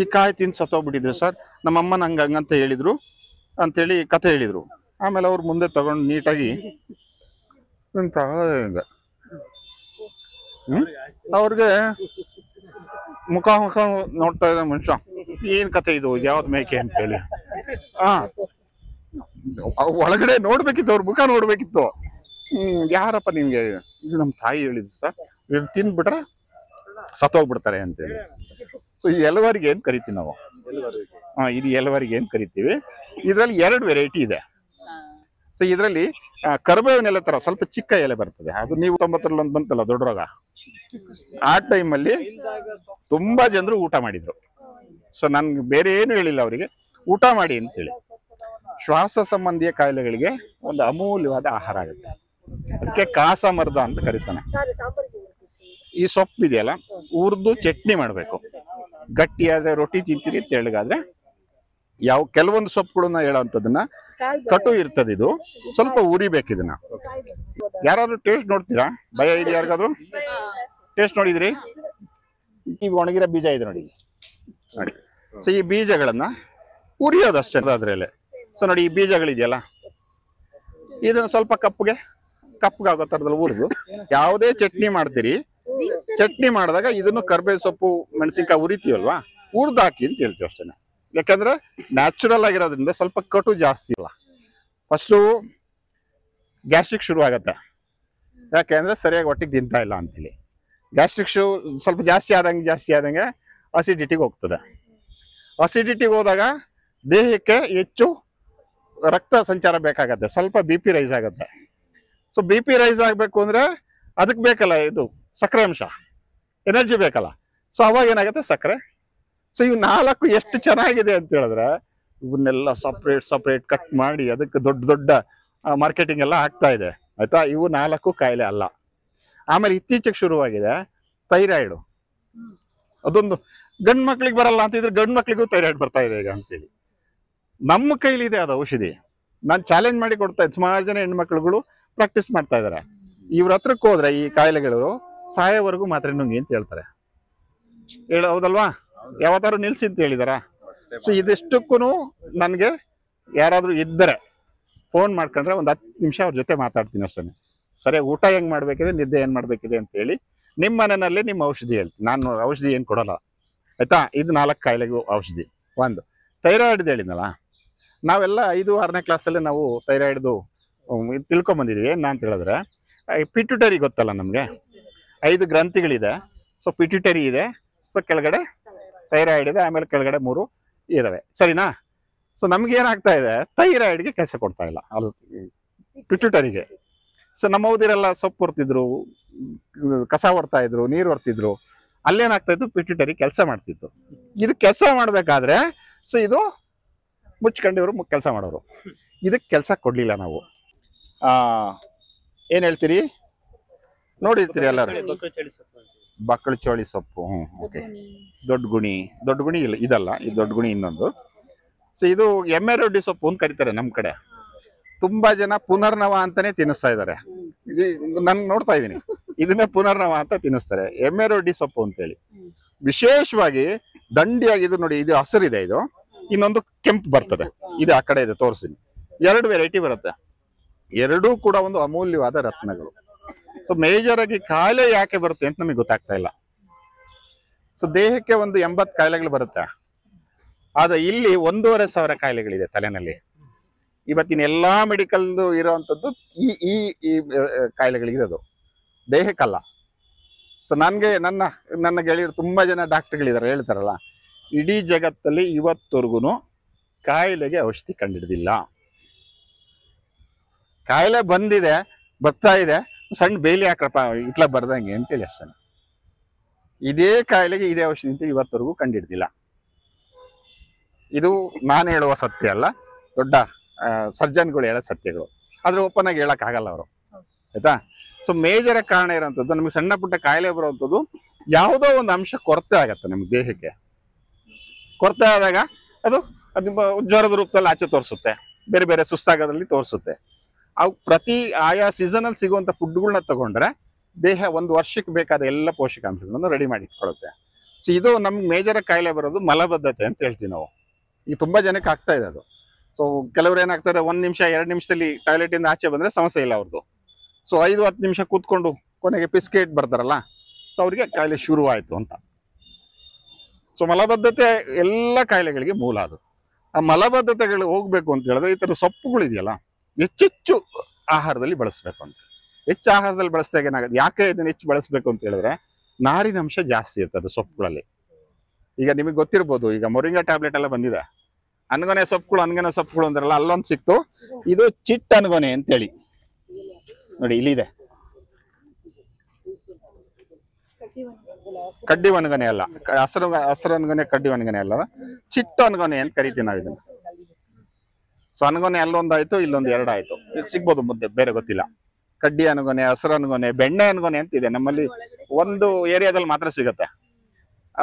ಈ ಕಾಯಿ ತಿಂದು ಸತ್ತೋಗ್ಬಿಟ್ಟಿದ್ರು ಸರ್, ನಮ್ಮಮ್ಮನ ಹಂಗಂತ ಹೇಳಿದ್ರು ಅಂತೇಳಿ ಕತೆ ಹೇಳಿದ್ರು. ಆಮೇಲೆ ಅವ್ರು ಮುಂದೆ ತಗೊಂಡು ನೀಟಾಗಿ ಅಂತ ಅವ್ರಿಗೆ ಮುಖ ನೋಡ್ತಾ ಇದ್ದ ಮನುಷ್ಯ, ಏನ್ ಕತೆ ಇದು, ಯಾವ್ದು ಮೇಕೆ ಅಂತೇಳಿ. ಒಳಗಡೆ ನೋಡ್ಬೇಕಿತ್ತು, ಅವ್ರ ಮುಖ ನೋಡ್ಬೇಕಿತ್ತು. ಯಾರಪ್ಪ ನಿಮ್ಗೆ? ಇದು ನಮ್ ತಾಯಿ ಹೇಳಿದ್ರು ಸರ್, ಇದನ್ನ ತಿಂದ್ಬಿಟ್ರೆ ಸತ್ತೋಗ್ಬಿಡ್ತಾರೆ ಅಂತೇಳಿ. ಸೊ ಈ ಎಲವರಿಗೆ ಏನ್ ಕರಿತೀವಿ ನಾವು? ಇದು ಎಲವರಿಗೆ ಏನ್ ಕರಿತೀವಿ. ಇದ್ರಲ್ಲಿ 2 ವೆರೈಟಿ ಇದೆ. ಸೊ ಇದ್ರಲ್ಲಿ ಕರಿಬೇವಿನ ಎಲೆ ತರ ಸ್ವಲ್ಪ ಚಿಕ್ಕ ಎಲೆ ಬರ್ತದೆ. ಅದು ನೀವು 90ರಲ್ಲಿ ಒಂದು ಬಂತಲ್ಲ ದೊಡ್ಡ ರೋಗ, ಆ ಟೈಮಲ್ಲಿ ತುಂಬಾ ಜನರು ಊಟ ಮಾಡಿದ್ರು. ಸೊ ನನ್ಗೆ ಬೇರೆ ಏನು ಹೇಳಿಲ್ಲ ಅವರಿಗೆ, ಊಟ ಮಾಡಿ ಅಂತೇಳಿ. ಶ್ವಾಸ ಸಂಬಂಧಿಯ ಕಾಯಿಲೆಗಳಿಗೆ ಒಂದು ಅಮೂಲ್ಯವಾದ ಆಹಾರ ಆಗುತ್ತೆ. ಅದಕ್ಕೆ ಕಾಸಮರ್ದ ಅಂತ ಕರೀತಾನೆ. ಈ ಸೊಪ್ಪು ಇದೆಯಲ್ಲ, ಹುರಿದು ಚಟ್ನಿ ಮಾಡ್ಬೇಕು. ಗಟ್ಟಿಯಾದ್ರೆ ರೊಟ್ಟಿ ತಿಂತೀರಿ, ತೆಳ್ಳಗಾದ್ರೆ ಯಾವ ಕೆಲವೊಂದು ಸೊಪ್ಪುಗಳನ್ನ ಹೇಳೋಂಥದನ್ನ ಕಟು ಇರ್ತದೆ. ಇದು ಸ್ವಲ್ಪ ಉರಿಬೇಕು. ಇದನ್ನ ಯಾರಾದ್ರೂ ಟೇಸ್ಟ್ ನೋಡ್ತೀರಾ? ಭಯ ಇದೆ ಯಾರಿಗಾದ್ರು? ಟೇಸ್ಟ್ ನೋಡಿದ್ರಿ? ಈ ಒಣಗಿರೋ ಬೀಜ ಇದೆ ನೋಡಿ. ಸೊ ಈ ಬೀಜಗಳನ್ನ ಉರಿಯೋದಷ್ಟೇ ಅದ್ರಲ್ಲಿ. ಸೊ ನೋಡಿ, ಈ ಬೀಜಗಳಿದೆಯಲ್ಲ, ಇದನ್ನ ಸ್ವಲ್ಪ ಕಪ್ಪಗಾಗೋ ತರದಲ್ಲಿ ಹುರಿದು ಯಾವುದೇ ಚಟ್ನಿ ಮಾಡ್ತೀರಿ, ಚಟ್ನಿ ಮಾಡಿದಾಗ ಇದನ್ನು ಕರ್ಬೇವು ಸೊಪ್ಪು ಮೆಣಸಿನ್ಕಾಯಿ ಉರಿತೀವಲ್ವಾ, ಹುರ್ದಾಕಿ ಅಂತ ಹೇಳ್ತೀವಿ ಅಷ್ಟೇ. ಯಾಕಂದ್ರೆ ನ್ಯಾಚುರಲ್ ಆಗಿರೋದ್ರಿಂದ ಸ್ವಲ್ಪ ಕಟು ಜಾಸ್ತಿ ಇಲ್ಲ. ಫಸ್ಟು ಗ್ಯಾಸ್ಟ್ರಿಕ್ ಶುರು ಆಗತ್ತೆ, ಯಾಕೆಂದ್ರೆ ಸರಿಯಾಗಿ ಹೊಟ್ಟಿಗೆ ತಿಂತಾ ಇಲ್ಲ ಅಂತೇಳಿ. ಗ್ಯಾಸ್ಟ್ರಿಕ್ ಸ್ವಲ್ಪ ಜಾಸ್ತಿ ಆದಂಗೆ ಅಸಿಡಿಟಿಗೆ ಹೋಗ್ತದೆ. ಅಸಿಡಿಟಿಗೆ ಹೋದಾಗ ದೇಹಕ್ಕೆ ಹೆಚ್ಚು ರಕ್ತ ಸಂಚಾರ ಬೇಕಾಗತ್ತೆ, ಸ್ವಲ್ಪ BP ರೈಸ್ ಆಗುತ್ತೆ. ಸೊ BP ರೈಸ್ ಆಗಬೇಕು ಅಂದ್ರೆ ಅದಕ್ಕೆ ಬೇಕಲ್ಲ ಇದು ಸಕ್ಕರೆ ಅಂಶ, ಎನರ್ಜಿ ಬೇಕಲ್ಲ. ಸೊ ಅವಾಗ ಏನಾಗುತ್ತೆ, ಸಕ್ಕರೆ. ಸೊ ಇವು 4 ಎಷ್ಟು ಚೆನ್ನಾಗಿದೆ ಅಂತ ಹೇಳಿದ್ರೆ, ಇವನ್ನೆಲ್ಲ ಸಪ್ರೇಟ್ ಕಟ್ ಮಾಡಿ ಅದಕ್ಕೆ ದೊಡ್ಡ ಮಾರ್ಕೆಟಿಂಗ್ ಎಲ್ಲ ಆಗ್ತಾ ಇದೆ, ಆಯ್ತಾ. ಇವು 4 ಕಾಯಿಲೆ ಅಲ್ಲ. ಆಮೇಲೆ ಇತ್ತೀಚೆಗೆ ಶುರುವಾಗಿದೆ ಥೈರಾಯ್ಡು. ಅದೊಂದು ಗಂಡು ಮಕ್ಳಿಗೆ ಬರಲ್ಲ ಅಂತಿದ್ರೆ ಗಂಡು ಮಕ್ಳಿಗೂ ಥೈರಾಯ್ಡ್ ಬರ್ತಾ ಇದೆ ಈಗ ಅಂತೇಳಿ. ನಮ್ಮ ಕೈಲಿದೆ ಅದು ಔಷಧಿ. ನಾನು ಚಾಲೆಂಜ್ ಮಾಡಿ ಕೊಡ್ತಾ ಇದ್ದೆ. ಸುಮಾರು ಜನ ಹೆಣ್ಮಕ್ಳುಗಳು ಪ್ರಾಕ್ಟೀಸ್ ಮಾಡ್ತಾ ಇದಾರೆ. ಇವ್ರ ಹತ್ರಕ್ಕೆ ಹೋದ್ರೆ ಈ ಕಾಯಿಲೆಗಳು ಸಾಯೋವರೆಗೂ ಮಾತ್ರೆ ನುಂಗಿ ಅಂತ ಹೇಳ್ತಾರೆ. ಹೌದಲ್ವಾ? ಯಾವತ್ತಾರು ನಿಲ್ಸಿ ಅಂತ ಹೇಳಿದಾರ? ಸೊ ಇದಿಷ್ಟಕ್ಕೂ ನನಗೆ ಯಾರಾದ್ರೂ ಇದ್ದರೆ ಫೋನ್ ಮಾಡ್ಕೊಂಡ್ರೆ ಒಂದು 10 ನಿಮಿಷ ಅವ್ರ ಜೊತೆ ಮಾತಾಡ್ತೀನಿ ಅಷ್ಟೇ. ಸರಿಯಾಗಿ ಊಟ ಹೆಂಗ್ ಮಾಡ್ಬೇಕಿದೆ, ನಿದ್ದೆ ಏನ್ ಮಾಡ್ಬೇಕಿದೆ ಅಂತ ಹೇಳಿ ನಿಮ್ಮ ಮನೆಯಲ್ಲಿ ನಿಮ್ಮ ಔಷಧಿ ಹೇಳ್ತೀನಿ. ನಾನು ಔಷಧಿ ಏನು ಕೊಡಲ್ಲ, ಆಯ್ತಾ. ಇದು 4 ಕಾಯಿಲೆಗೂ ಔಷಧಿ. ಒಂದು ಥೈರಾಯ್ಡ್ ಹೇಳಿದ್ನಲ್ಲ, ನಾವೆಲ್ಲ 5-6ನೇ ಕ್ಲಾಸಲ್ಲಿ ನಾವು ಥೈರಾಯ್ಡ್ದು ತಿಳ್ಕೊಂಬಂದಿದ್ದೀವಿ. ಏನು ಅಂತ ಹೇಳಿದ್ರೆ, ಪಿಟ್ಯುಟರಿ ಗೊತ್ತಲ್ಲ ನಮಗೆ, 5 ಗ್ರಂಥಿಗಳಿದೆ. ಸೊ ಪಿಟ್ಯುಟರಿ ಇದೆ, ಸೊ ಕೆಳಗಡೆ ಥೈರಾಯ್ಡ್ ಇದೆ, ಆಮೇಲೆ ಕೆಳಗಡೆ 3 ಇದಾವೆ, ಸರಿನಾ. ಸೊ ನಮ್ಗೆ ಏನಾಗ್ತಾ ಇದೆ, ಥೈರಾಯ್ಡ್ಗೆ ಕೆಲಸ ಕೊಡ್ತಾ ಇಲ್ಲ, ಅದು ಪಿಟ್ಯುಟರಿಗೆ. ಸೊ ನಮ್ಮ ಓದಿರೆಲ್ಲ ಸೊಪ್ಪು ಹೊರ್ತಿದ್ರು, ಕಸ ಹೊರ್ತಾ ಇದ್ರು, ನೀರು ಹೊರ್ತಿದ್ರು. ಅಲ್ಲೇನಾಗ್ತಾ ಇತ್ತು, ಪಿಟ್ಯುಟರಿ ಕೆಲಸ ಮಾಡ್ತಿತ್ತು. ಇದು ಕೆಲಸ ಮಾಡ್ಬೇಕಾದ್ರೆ ಸೊ ಇದು ಮುಚ್ಕೊಂಡಿವ್ರು ಕೆಲಸ ಮಾಡೋರು. ಇದಕ್ಕೆ ಕೆಲಸ ಕೊಡ್ಲಿಲ್ಲ ನಾವು. ಏನ್ ಹೇಳ್ತೀರಿ? ನೋಡಿರ್ತೀರಿ ಎಲ್ಲರೂ, ಬಕ್ಕಳು ಚೋಳಿ ಸೊಪ್ಪು. ಓಕೆ, ದೊಡ್ಡ ಗುಣಿ ಇಲ್ಲ, ಇದಲ್ಲ, ಇದು ದೊಡ್ಡ ಗುಣಿ ಇನ್ನೊಂದು. ಸೊ ಇದು ಎಮ್ಮೆರೊಡ್ಡಿ ಸೊಪ್ಪು ಅಂತ ಕರೀತಾರೆ ನಮ್ ಕಡೆ. ತುಂಬಾ ಜನ ಪುನರ್ನವ ಅಂತಾನೆ ತಿನ್ನಿಸ್ತಾ ಇದಾರೆ. ನನ್ ನೋಡ್ತಾ ಇದೀನಿ, ಇದನ್ನೇ ಪುನರ್ನವ ಅಂತ ತಿನ್ನಿಸ್ತಾರೆ, ಎಮ್ಮೆರೊಡ್ಡಿ ಸೊಪ್ಪು ಅಂತೇಳಿ. ವಿಶೇಷವಾಗಿ ದಂಡಿಯಾಗಿದ್ದು ನೋಡಿ, ಇದು ಹಸಿರಿದೆ, ಇದು ಇನ್ನೊಂದು ಕೆಂಪು ಬರ್ತದೆ, ಇದು ಆ ಕಡೆ ಇದೆ, ತೋರಿಸ್ತೀನಿ. 2 ವೆರೈಟಿ ಬರುತ್ತೆ. 2 ಕೂಡ ಒಂದು ಅಮೂಲ್ಯವಾದ ರತ್ನಗಳು. ಸೊ ಮೇಜರ್ ಆಗಿ ಕಾಯಿಲೆ ಯಾಕೆ ಬರುತ್ತೆ ಅಂತ ನಮಗೆ ಗೊತ್ತಾಗ್ತಾ ಇಲ್ಲ. ಸೊ ದೇಹಕ್ಕೆ ಒಂದು 80 ಕಾಯಿಲೆಗಳು ಬರುತ್ತೆ, ಆದ್ರೆ ಇಲ್ಲಿ 1,500 ಕಾಯಿಲೆಗಳಿದೆ ತಲೆನಲ್ಲಿ. ಇವತ್ತಿನ ಎಲ್ಲಾ ಮೆಡಿಕಲ್ ಇರೋವಂಥದ್ದು ಈ ಕಾಯಿಲೆಗಳಿರೋದು, ದೇಹಕ್ಕಲ್ಲ. ಸೊ ನನ್ನ ಗೆಳೆಯರು ತುಂಬಾ ಜನ ಡಾಕ್ಟರ್ಗಳಿದ್ದಾರೆ, ಹೇಳ್ತಾರಲ್ಲ, ಇಡೀ ಜಗತ್ತಲ್ಲಿ ಇವತ್ತವರೆಗೂ ಕಾಯಿಲೆಗೆ ಔಷಧಿ ಕಂಡಿಡ್ದಿಲ್ಲ. ಕಾಯಿಲೆ ಬರ್ತಾ ಇದೆ, ಸಣ್ಣ ಬೇಲಿ ಹಾಕ್ರಪ್ಪ ಇಟ್ಲ ಬರ್ದಂಗೆ ಅಂತೇಳಿ ಅಷ್ಟೇ. ಇದೇ ಕಾಯಿಲೆಗೆ ಇದೇ ಔಷಧಿ ಅಂತ ಇವತ್ತವರೆಗೂ ಕಂಡಿಡ್ದಿಲ್ಲ. ಇದು ನಾನು ಹೇಳುವ ಸತ್ಯ ಅಲ್ಲ, ದೊಡ್ಡ ಸರ್ಜನ್ಗಳು ಹೇಳೋ ಸತ್ಯಗಳು. ಆದ್ರೆ ಓಪನ್ ಆಗಿ ಹೇಳಕ್ ಆಗಲ್ಲ ಅವರು, ಆಯ್ತಾ. ಸೊ ಮೇಜರ್ ಕಾರಣ ಇರೋಂಥದ್ದು, ನಮ್ಗೆ ಸಣ್ಣ ಪುಟ್ಟ ಕಾಯಿಲೆ ಬರುವಂಥದ್ದು ಯಾವುದೋ ಒಂದು ಅಂಶ ಕೊರತೆ ಆಗತ್ತೆ ನಮ್ಗೆ ದೇಹಕ್ಕೆ. ಕೊರತೆ ಆದಾಗ ಅದು ಜ್ವರದ ರೂಪದಲ್ಲಿ ಆಚೆ ತೋರಿಸುತ್ತೆ, ಬೇರೆ ಬೇರೆ ಸುಸ್ತಾಗೋದ್ರಲ್ಲಿ ತೋರಿಸುತ್ತೆ. ಅವು ಪ್ರತಿ ಆಯಾ ಸೀಸನಲ್ಲಿ ಸಿಗುವಂಥ ಫುಡ್ಗಳನ್ನ ತಗೊಂಡ್ರೆ ದೇಹ ಒಂದು ವರ್ಷಕ್ಕೆ ಬೇಕಾದ ಎಲ್ಲ ಪೋಷಕಾಂಶಗಳನ್ನು ರೆಡಿ ಮಾಡಿ ಇಟ್ಕೊಳ್ಳುತ್ತೆ. ಸೊ ಇದು ನಮ್ಗೆ ಮೇಜರ್ ಕಾಯಿಲೆ ಬರೋದು ಮಲಬದ್ಧತೆ ಅಂತ ಹೇಳ್ತೀವಿ ನಾವು. ಈಗ ತುಂಬಾ ಜನಕ್ಕೆ ಆಗ್ತಾ ಇದೆ ಅದು. ಸೊ ಕೆಲವ್ರು ಏನಾಗ್ತದೆ, 1 ನಿಮಿಷ 2 ನಿಮಿಷದಲ್ಲಿ ಟಾಯ್ಲೆಟ್ ಇಂದ ಆಚೆ ಬಂದ್ರೆ ಸಮಸ್ಯೆ ಇಲ್ಲ ಅವ್ರದ್ದು. ಸೊ 5-10 ನಿಮಿಷ ಕೂತ್ಕೊಂಡು ಕೊನೆಗೆ ಪಿಸ್ಕೆಟ್ ಬರ್ತಾರಲ್ಲ, ಸೊ ಅವ್ರಿಗೆ ಕಾಯಿಲೆ ಶುರುವಾಯಿತು ಅಂತ. ಸೊ ಮಲಬದ್ಧತೆ ಎಲ್ಲ ಕಾಯಿಲೆಗಳಿಗೆ ಮೂಲ. ಅದು ಆ ಮಲಬದ್ಧತೆಗಳು ಹೋಗ್ಬೇಕು ಅಂತ ಹೇಳಿದ್ರೆ ಈ ತರ ಸೊಪ್ಪುಗಳಿದೆಯಲ್ಲ ಹೆಚ್ಚೆಚ್ಚು ಆಹಾರದಲ್ಲಿ ಬಳಸ್ಬೇಕು ಅಂತ. ಹೆಚ್ಚು ಆಹಾರದಲ್ಲಿ ಬಳಸಿದಾಗ ಏನಾಗುತ್ತೆ, ಯಾಕೆ ಇದನ್ನ ಹೆಚ್ಚು ಬಳಸಬೇಕು ಅಂತ ಹೇಳಿದ್ರೆ ನಾರಿನಂಶ ಜಾಸ್ತಿ ಇರ್ತದೆ ಸೊಪ್ಪುಗಳಲ್ಲಿ. ಈಗ ನಿಮಗೆ ಗೊತ್ತಿರ್ಬೋದು, ಈಗ ಮೊರಿಂಗಾ ಟ್ಯಾಬ್ಲೆಟ್ ಎಲ್ಲ ಬಂದಿದೆ. ಅನ್ಗೊನೆ ಸೊಪ್ಪುಗಳು ಅಂದ್ರಲ್ಲ, ಅಲ್ಲೊಂದು ಸಿಕ್ತು. ಇದು ಚಿಟ್ ಅನ್ಗೊನೆ ಅಂತೇಳಿ ನೋಡಿ, ಇಲ್ಲಿದೆ. ಕಡ್ಡಿ ಒಣಗನೆ ಅಲ್ಲ, ಹಸಿರು ಅನ್ಗೊನೆ ಕಡ್ಡಿ ಒಣಗನೆ ಅಲ್ಲ, ಚಿಟ್ಟು ಅನ್ಗೊನೆ ಅಂತ ಕರಿತೀವಿ ನಾವು ಇದನ್ನ. ಸೊ ಅನ್ಗೊನೆ ಅಲ್ಲೊಂದಾಯ್ತು, ಇಲ್ಲೊಂದು 2 ಆಯ್ತು. ಇದು ಸಿಗ್ಬೋದು ಮುದ್ದೆ, ಬೇರೆ ಗೊತ್ತಿಲ್ಲ. ಕಡ್ಡಿ ಅನ್ಗೊನೆ, ಹಸಿರು ಅನ್ಗೊನೆ, ಬೆಣ್ಣೆ ಅನ್ಗೊನೆ ಅಂತ ಇದೆ ನಮ್ಮಲ್ಲಿ. ಒಂದು ಏರಿಯಾದಲ್ಲಿ ಮಾತ್ರ ಸಿಗತ್ತೆ.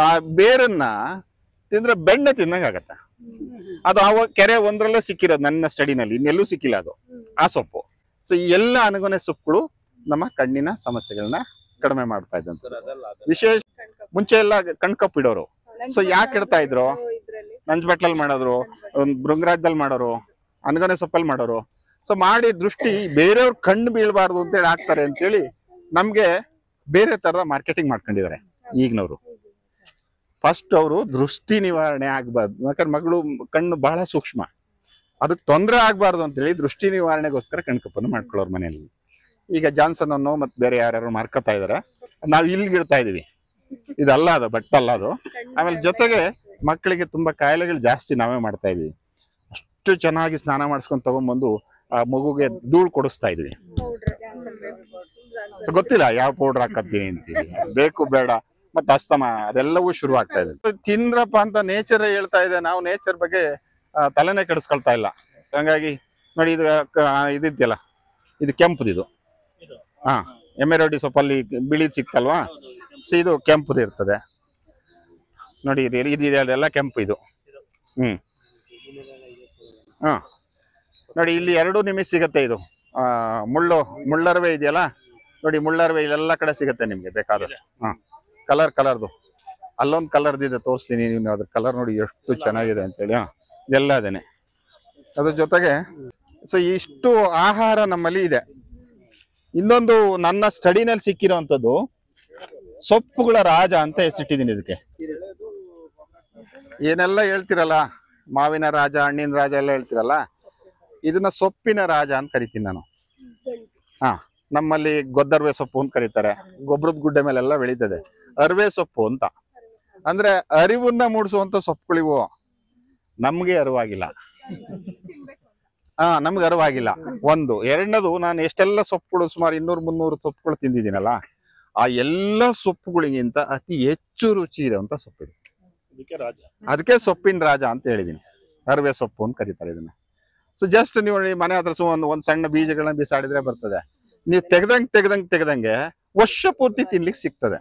ಆ ಬೇರನ್ನ ತಿಂದ್ರೆ ಬೆಣ್ಣೆ ತಿನ್ನಂಗ ಆಗತ್ತೆ. ಅದು ಅವಾಗ ಕೆರೆ ಒಂದ್ರಲ್ಲೇ ಸಿಕ್ಕಿರೋದು ನನ್ನ ಸ್ಟಡಿನಲ್ಲಿ, ಇನ್ನೆಲ್ಲೂ ಸಿಕ್ಕಿಲ್ಲ ಅದು ಆ ಸೊಪ್ಪು. ಸೊ ಈ ಎಲ್ಲ ಅನಗೊನೆ ಸೊಪ್ಪುಗಳು ನಮ್ಮ ಕಣ್ಣಿನ ಸಮಸ್ಯೆಗಳನ್ನ ಕಡಿಮೆ ಮಾಡ್ತಾ ಇದ್ದಂತ. ವಿಶೇಷ ಮುಂಚೆ ಎಲ್ಲ ಕಣ್ಕಪ್ಪು ಇಡೋರು. ಸೊ ಯಾಕೆ ಇಡ್ತಾ ಇದ್ರು? ನಂಜಬಟ್ಲಲ್ಲಿ ಮಾಡೋರು, ಭೃಂಗರಾಜದಲ್ಲಿ ಮಾಡೋರು, ಅನಗೊನೆ ಸೊಪ್ಪಲ್ಲಿ ಮಾಡೋರು. ಸೊ ಮಾಡಿ ದೃಷ್ಟಿ ಬೇರೆಯವ್ರ ಕಣ್ಣು ಬೀಳ್ಬಾರ್ದು ಅಂತೇಳಿ ಹಾಕ್ತಾರೆ ಅಂತೇಳಿ ನಮ್ಗೆ ಬೇರೆ ತರದ ಮಾರ್ಕೆಟಿಂಗ್ ಮಾಡ್ಕೊಂಡಿದ್ದಾರೆ ಈಗಿನವರು. ಫಸ್ಟ್ ಅವರು ದೃಷ್ಟಿ ನಿವಾರಣೆ ಆಗ್ಬಾರ್ದು, ಯಾಕಂದ್ರೆ ಮಗಳು ಕಣ್ಣು ಬಹಳ ಸೂಕ್ಷ್ಮ, ಅದಕ್ಕೆ ತೊಂದರೆ ಆಗ್ಬಾರ್ದು ಅಂತೇಳಿ ದೃಷ್ಟಿ ನಿವಾರಣೆಗೋಸ್ಕರ ಕಣ್ಕಪ್ಪನ್ನು ಮಾಡ್ಕೊಳ್ಳೋರು ಮನೆಯಲ್ಲಿ. ಈಗ ಜಾನ್ಸನ್ ಅನ್ನೋ ಮತ್ತೆ ಬೇರೆ ಯಾರ್ಯಾರು ಮಾಡ್ಕೊತಾ ಇದಾರೆ, ನಾವ್ ಇಲ್ಲಿಗೆ ಇಡ್ತಾ ಇದೀವಿ. ಇದಲ್ಲ ಅದು, ಬಟ್ ಅಲ್ಲ ಅದು. ಆಮೇಲೆ ಜೊತೆಗೆ ಮಕ್ಕಳಿಗೆ ತುಂಬಾ ಕಾಯಿಲೆಗಳು ಜಾಸ್ತಿ ನಾವೇ ಮಾಡ್ತಾ ಇದೀವಿ. ಅಷ್ಟು ಚೆನ್ನಾಗಿ ಸ್ನಾನ ಮಾಡಿಸ್ಕೊಂಡು ತಗೊಂಡ್ಬಂದು ಆ ಮಗುಗೆ ಧೂಳು ಕೊಡಿಸ್ತಾ ಇದೀವಿ. ಸೊ ಗೊತ್ತಿಲ್ಲ ಯಾವ ಪೌಡರ್ ಹಾಕತ್ತೀನಿ ಅಂತೀವಿ, ಬೇಕು ಬೇಡ, ಮತ್ತೆ ಅಸ್ತಮ ಅದೆಲ್ಲವೂ ಶುರು ಆಗ್ತಾ ಇದೆ. ತಿಂದ್ರಪ್ಪ ಅಂತ ನೇಚರ್ ಹೇಳ್ತಾ ಇದೆ, ನಾವು ನೇಚರ್ ಬಗ್ಗೆ ತಲೆನೇ ಕೆಡಿಸ್ಕೊಳ್ತಾ ಇಲ್ಲ. ಸೊ ಹಂಗಾಗಿ ನೋಡಿ, ಇದಿದ್ಯಲ್ಲ, ಇದು ಕೆಂಪುದಿದು. ಹಾ, ಎಮ್ಮೆರೊಡ್ಡಿ ಸೊಪ್ಪಲ್ಲಿ ಬಿಳಿದ್ ಸಿಕ್ತಲ್ವಾ, ಸೊ ಇದು ಕೆಂಪುದು ಇರ್ತದೆ ನೋಡಿ. ಇದು ಎಲ್ಲ ಕೆಂಪು ಇದು. ಹಾ ನೋಡಿ, ಇಲ್ಲಿ 2 ನಿಮಿಷ ಸಿಗತ್ತೆ ಇದು. ಮುಳ್ಳರವೆ ಇದೆಯಲ್ಲ ನೋಡಿ, ಮುಳ್ಳರವೆ ಇಲ್ಲೆಲ್ಲ ಕಡೆ ಸಿಗತ್ತೆ ನಿಮ್ಗೆ ಬೇಕಾದ್ರೆ. ಹಾ, ಕಲರ್ದು ಅಲ್ಲೊಂದು ಕಲರ್ದಿದೆ, ತೋರಿಸ್ತೀನಿ. ನೀವು ಅದ್ರ ಕಲರ್ ನೋಡಿ ಎಷ್ಟು ಚೆನ್ನಾಗಿದೆ ಅಂತೇಳಿ. ಇದೆಲ್ಲ ಅದೇನೆ. ಅದ್ರ ಜೊತೆಗೆ ಸೊ ಇಷ್ಟು ಆಹಾರ ನಮ್ಮಲ್ಲಿ ಇದೆ. ಇನ್ನೊಂದು ನನ್ನ ಸ್ಟಡಿನಲ್ಲಿ ಸಿಕ್ಕಿರೋಂಥದ್ದು ಸೊಪ್ಪುಗಳ ರಾಜ ಅಂತ ಹೆಸರಿಟ್ಟಿದ್ದೀನಿ ಇದಕ್ಕೆ. ಏನೆಲ್ಲ ಹೇಳ್ತಿರಲ್ಲ, ಮಾವಿನ ರಾಜ, ಹಣ್ಣಿನ ರಾಜ ಎಲ್ಲ ಹೇಳ್ತಿರಲ್ಲ, ಇದನ್ನ ಸೊಪ್ಪಿನ ರಾಜ ಅಂತ ಕರಿತೀನಿ ನಾನು. ಹಾ, ನಮ್ಮಲ್ಲಿ ಗೊದ್ದರ್ವೆ ಸೊಪ್ಪು ಅಂತ ಕರೀತಾರೆ. ಗೊಬ್ಬರದ ಗುಡ್ಡೆ ಮೇಲೆಲ್ಲ ಬೆಳೀತದೆ. ಅರ್ವೆ ಸೊಪ್ಪು ಅಂತ ಅಂದ್ರೆ ಅರಿವನ್ನ ಮೂಡಿಸುವಂತ ಸೊಪ್ಪುಗಳಿವು. ನಮ್ಗೆ ಅರಿವಾಗಿಲ್ಲ. ನಮ್ಗೆ ಅರಿವಾಗಿಲ್ಲ. ಒಂದು. ಎರಡನೇದು, ನಾನು ಎಷ್ಟೆಲ್ಲ ಸೊಪ್ಪುಗಳು, ಸುಮಾರು 200-300 ಸೊಪ್ಪುಗಳು ತಿಂದಿದ್ದೀನಲ್ಲ, ಆ ಎಲ್ಲ ಸೊಪ್ಪುಗಳಿಗಿಂತ ಅತಿ ಹೆಚ್ಚು ರುಚಿ ಇರುವಂತ ಸೊಪ್ಪಿದೆ. ಅದಕ್ಕೆ ಸೊಪ್ಪಿನ ರಾಜ ಅಂತ ಹೇಳಿದೀನಿ. ಅರಿವೆ ಸೊಪ್ಪು ಅಂತ ಕರೀತಾರೆ ಇದನ್ನ. ಸೊ ಜಸ್ಟ್ ನೀವು ಮನೆ ಹತ್ರ ಒಂದ್ ಸಣ್ಣ ಬೀಜಗಳನ್ನ ಬಿಸಾಡಿದ್ರೆ ಬರ್ತದೆ. ನೀವು ತೆಗ್ದಂಗೆ ವರ್ಷ ಪೂರ್ತಿ ತಿನ್ಲಿಕ್ಕೆ ಸಿಗ್ತದೆ.